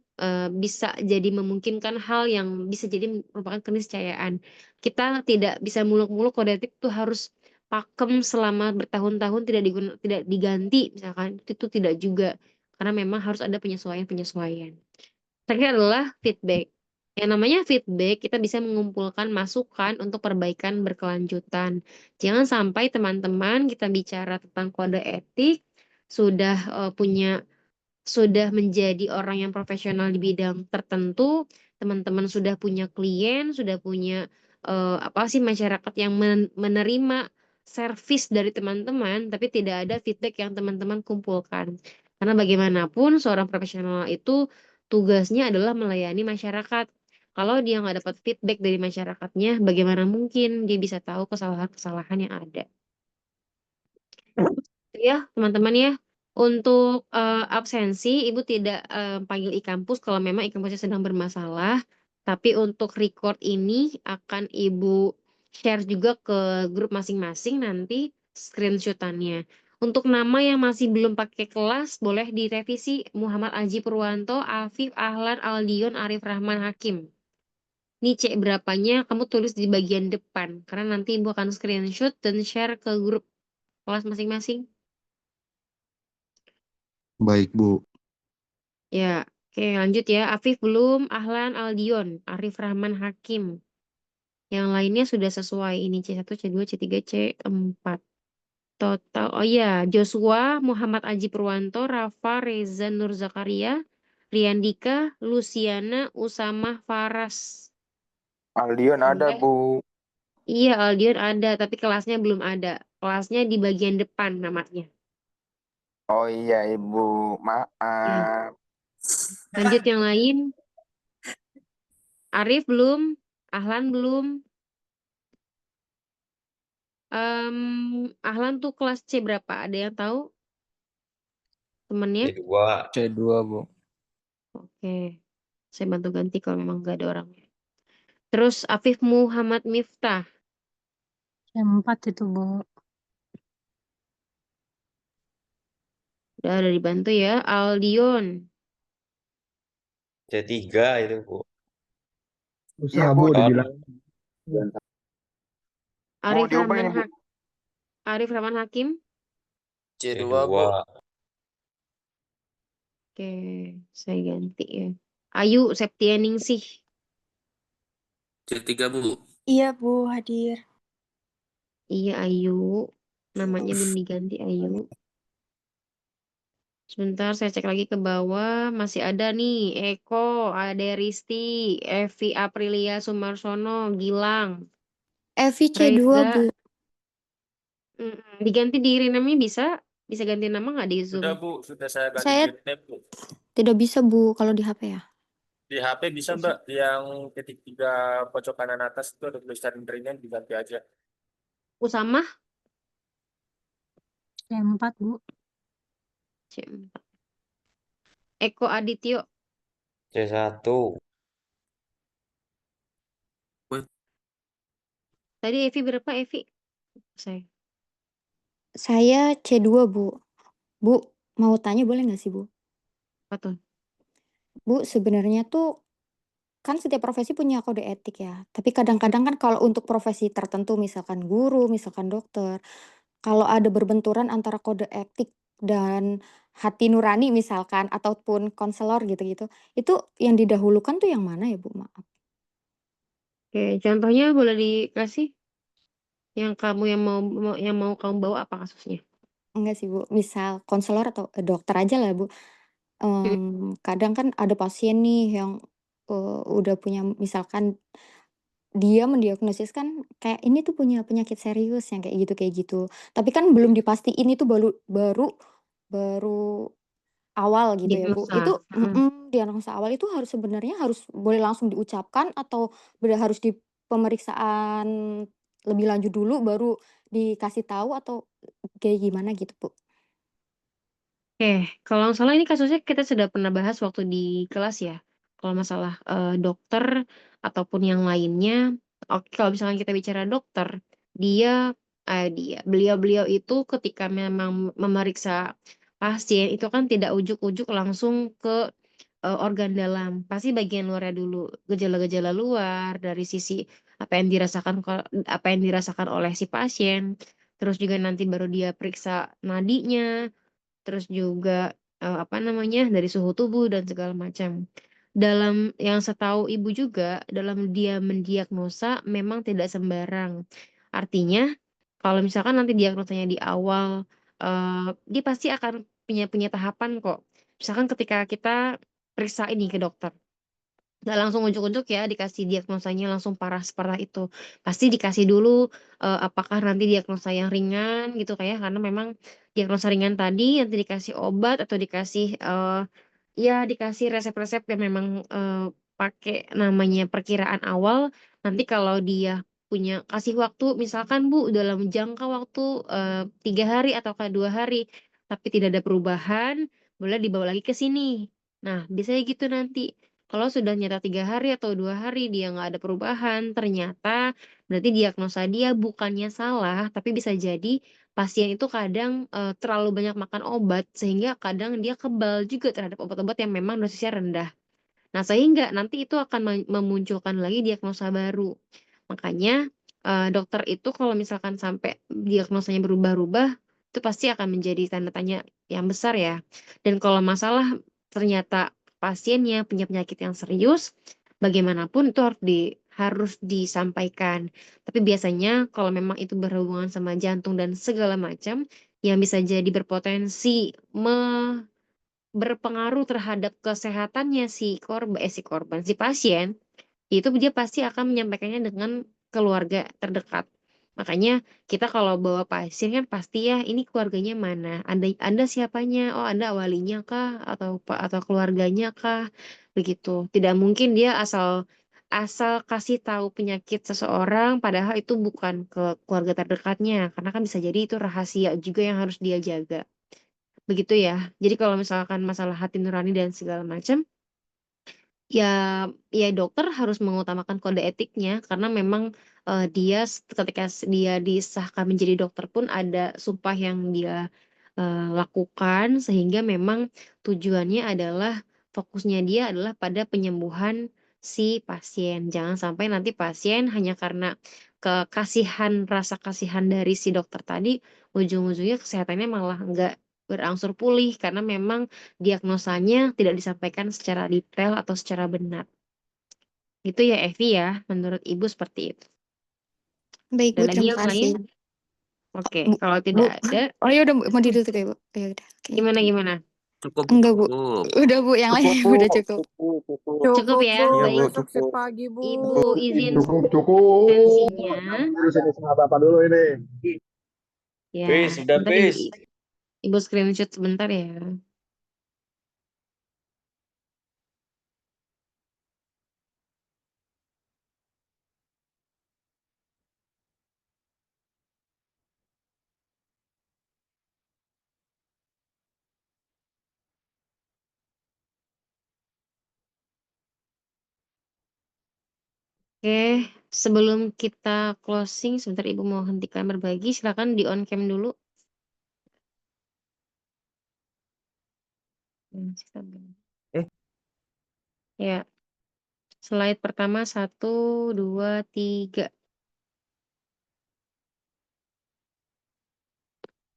bisa jadi memungkinkan hal yang bisa jadi merupakan keniscayaan. Kita tidak bisa muluk-muluk kode etik itu harus pakem selama bertahun-tahun tidak diganti misalkan, itu tidak juga. Karena memang harus ada penyesuaian-penyesuaian. Terakhir adalah feedback. Yang namanya feedback, kita bisa mengumpulkan masukan untuk perbaikan berkelanjutan. Jangan sampai teman-teman kita bicara tentang kode etik, sudah sudah menjadi orang yang profesional di bidang tertentu, teman-teman sudah punya klien, sudah punya masyarakat yang menerima servis dari teman-teman, tapi tidak ada feedback yang teman-teman kumpulkan. Karena bagaimanapun seorang profesional itu tugasnya adalah melayani masyarakat. Kalau dia nggak dapat feedback dari masyarakatnya, bagaimana mungkin dia bisa tahu kesalahan-kesalahan yang ada? Ya, teman-teman ya. Untuk absensi, Ibu tidak panggil e-kampus kalau memang e-kampusnya sedang bermasalah. Tapi untuk record ini akan Ibu share juga ke grup masing-masing nanti screenshot-annya. Untuk nama yang masih belum pakai kelas, boleh direvisi Muhammad Aji Purwanto, Afif, Ahlan, Aldion, Arif Rahman Hakim. Ini cek berapanya, kamu tulis di bagian depan. Karena nanti Ibu akan screenshot dan share ke grup kelas masing-masing. Baik, Bu. Ya, oke lanjut ya. Afif belum, Ahlan, Aldion, Arif Rahman Hakim. Yang lainnya sudah sesuai. Ini C1, C2, C3, C4. Total, oh iya, Joshua, Muhammad Aji Purwanto, Rafa, Reza Nur Zakaria, Riandika, Luciana, Usamah, Faras. Aldion ada, Boleh? Bu. Iya, Aldion ada, tapi kelasnya belum ada. Kelasnya di bagian depan namanya. Oh iya Ibu, Oke, maaf. lanjut yang lain. Arif belum, Ahlan belum. Ahlan tuh kelas C berapa? Ada yang tahu temennya? C2. C2 Bu. Oke, saya bantu ganti kalau memang nggak ada orangnya. Terus Afif Muhammad Miftah. C4 itu, Bu. Udah ada dibantu ya. Aldion. C3 itu, Bu. Iya Usaha Bu, Bu Oh, dibilang. mau Arif diubah Rahman ini Bu. Arif Rahman Hakim. C2 C2. Bu. Oke, saya ganti ya. Ayu Septianingsih. C3 Bu. Iya Bu, hadir. Iya Ayu. Namanya belum diganti Ayu. Sebentar saya cek lagi ke bawah. Masih ada nih. Eko, Ade Risti, Evi Aprilia Sumarsono, Gilang, Evi C2 Reza. Bu. Diganti di namanya bisa? Bisa ganti nama nggak di Zoom? Sudah Bu, sudah saya ganti Saya tab Bu. tidak bisa Bu kalau di HP ya. Di HP bisa Mbak, yang titik 3 pojok kanan atas itu ada tulisan ringan diganti aja. Usama C4, Bu. C4. Eko Adityo. C1. Tadi Evi berapa Evi? Saya C2 Bu. Bu, mau tanya boleh nggak sih Bu? Apa tuh? Bu, sebenarnya tuh kan setiap profesi punya kode etik ya. Tapi kadang-kadang kan kalau untuk profesi tertentu, misalkan guru, misalkan dokter, kalau ada berbenturan antara kode etik dan hati nurani misalkan, ataupun konselor gitu-gitu, itu yang didahulukan tuh yang mana ya Bu? Maaf. Oke, contohnya boleh dikasih? Yang mau kamu bawa apa kasusnya? Enggak sih Bu, misal konselor atau dokter aja lah Bu. Kadang kan ada pasien nih yang udah punya misalkan dia mendiagnosis kan kayak ini tuh punya penyakit serius yang kayak gitu. Tapi kan belum dipastiin itu baru awal gitu ya, Bu. Diagnosa. Itu diagnosa awal itu sebenarnya harus boleh langsung diucapkan atau harus di pemeriksaan lebih lanjut dulu baru dikasih tahu atau kayak gimana gitu, Bu? Oke, kalau nggak salah ini kasusnya kita sudah pernah bahas waktu di kelas ya. Kalau masalah dokter ataupun yang lainnya, oke kalau misalkan kita bicara dokter, beliau-beliau itu ketika memang memeriksa pasien itu kan tidak ujuk-ujuk langsung ke organ dalam, pasti bagian luarnya dulu, gejala-gejala luar dari sisi apa yang dirasakan oleh si pasien, terus juga nanti baru dia periksa nadinya. Terus juga apa namanya dari suhu tubuh dan segala macam. Dalam yang setahu ibu juga dalam dia mendiagnosa memang tidak sembarang. Artinya kalau misalkan nanti diagnosanya di awal, dia pasti akan punya tahapan kok. Misalkan ketika kita periksa ini ke dokter, nggak langsung ujuk-ujuk ya dikasih diagnosanya langsung parah separah itu. Pasti dikasih dulu apakah nanti diagnosa yang ringan gitu kayak karena memang diagnosa ringan tadi nanti dikasih obat atau dikasih ya dikasih resep-resep yang memang pakai namanya perkiraan awal. Nanti kalau dia punya kasih waktu misalkan Bu dalam jangka waktu 3 hari atau 2 hari tapi tidak ada perubahan boleh dibawa lagi ke sini. Nah biasanya gitu nanti. Kalau sudah nyata 3 hari atau 2 hari dia nggak ada perubahan, ternyata berarti diagnosa dia bukannya salah, tapi bisa jadi pasien itu kadang terlalu banyak makan obat sehingga kadang dia kebal juga terhadap obat-obat yang memang dosisnya rendah. Nah, sehingga nanti itu akan memunculkan lagi diagnosa baru. Makanya dokter itu kalau misalkan sampai diagnosanya berubah-ubah, itu pasti akan menjadi tanda tanya yang besar ya. Dan kalau masalah ternyata pasiennya punya penyakit yang serius, bagaimanapun itu harus disampaikan. Tapi biasanya kalau memang itu berhubungan sama jantung dan segala macam, yang bisa jadi berpotensi berpengaruh terhadap kesehatannya si pasien, itu dia pasti akan menyampaikannya dengan keluarga terdekat. Makanya kita kalau bawa pasien kan pasti ya ini keluarganya mana? Anda siapanya? Oh, Anda walinya kah atau keluarganya kah? Begitu. Tidak mungkin dia asal asal kasih tahu penyakit seseorang padahal itu bukan ke keluarga terdekatnya karena kan bisa jadi itu rahasia juga yang harus dia jaga. Begitu ya. Jadi kalau misalkan masalah hati nurani dan segala macam ya ya dokter harus mengutamakan kode etiknya karena memang ketika dia disahkan menjadi dokter pun ada sumpah yang dia lakukan sehingga memang tujuannya adalah fokusnya dia adalah pada penyembuhan si pasien. Jangan sampai nanti pasien hanya karena rasa kasihan dari si dokter tadi ujung-ujungnya kesehatannya malah nggak berangsur pulih karena memang diagnosanya tidak disampaikan secara detail atau secara benar. Itu ya Evi ya, menurut Ibu seperti itu. Baik Ada Bu, lagi terima yang lain? kasih. Oke, Bu, kalau Bu. tidak ada, Oh ya udah mau ditutup ya Bu. Ya udah. Oke. gimana? Cukup, Enggak Bu. cukup. Udah Bu, yang lain Cukup, udah cukup. Cukup Cukup ya, Bu, Iya, Bu, baik. besok shift cukup. pagi Bu. Ibu izin Cukup. tensinya. Di sini sama Bapak dulu ini. Ya, Bis, udah bentar bis. Ibu screenshot sebentar ya. Oke, sebelum kita closing, sebentar Ibu mau hentikan berbagi, silakan di on cam dulu. Ya, slide pertama 1, 2, 3.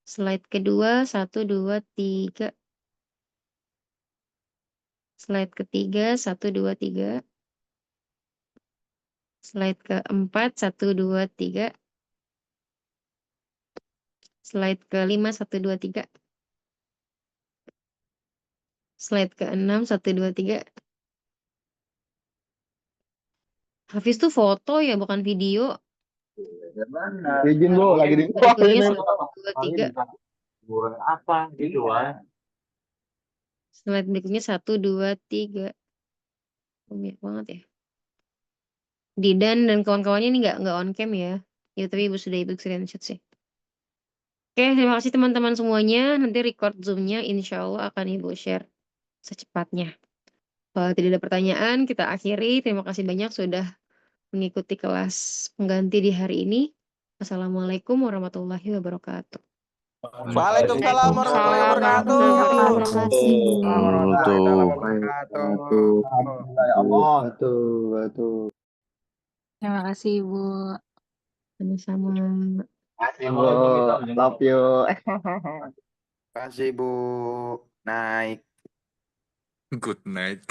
Slide kedua 1, 2, 3. Slide ketiga 1, 2, 3. Slide keempat 1, 2, 3. Slide kelima 1, 2, 3. Slide keenam 1, 2, 3. Hafiz tuh foto ya bukan video. Izin Bu, lagi di Berikutnya ini. 1, 2, 3. Apa gitu Slide berikutnya 1, 2, 3. Banyak banget ya. Didan dan kawan-kawannya ini nggak on cam ya. Ya tapi Ibu sudah Ibu screenshot sih. Oke, terima kasih teman-teman semuanya. Nanti record Zoom-nya insya Allah akan Ibu share secepatnya. Kalau tidak ada pertanyaan, kita akhiri. Terima kasih banyak sudah mengikuti kelas pengganti di hari ini. Wassalamualaikum warahmatullahi wabarakatuh. Waalaikumsalam warahmatullahi wabarakatuh. Terima kasih Bu. Tuh. Alhamdulillah ya Allah. Betul. Terima kasih Ibu. Sama-sama. Kasih Bu, love you. Kasih Bu, naik. Good night.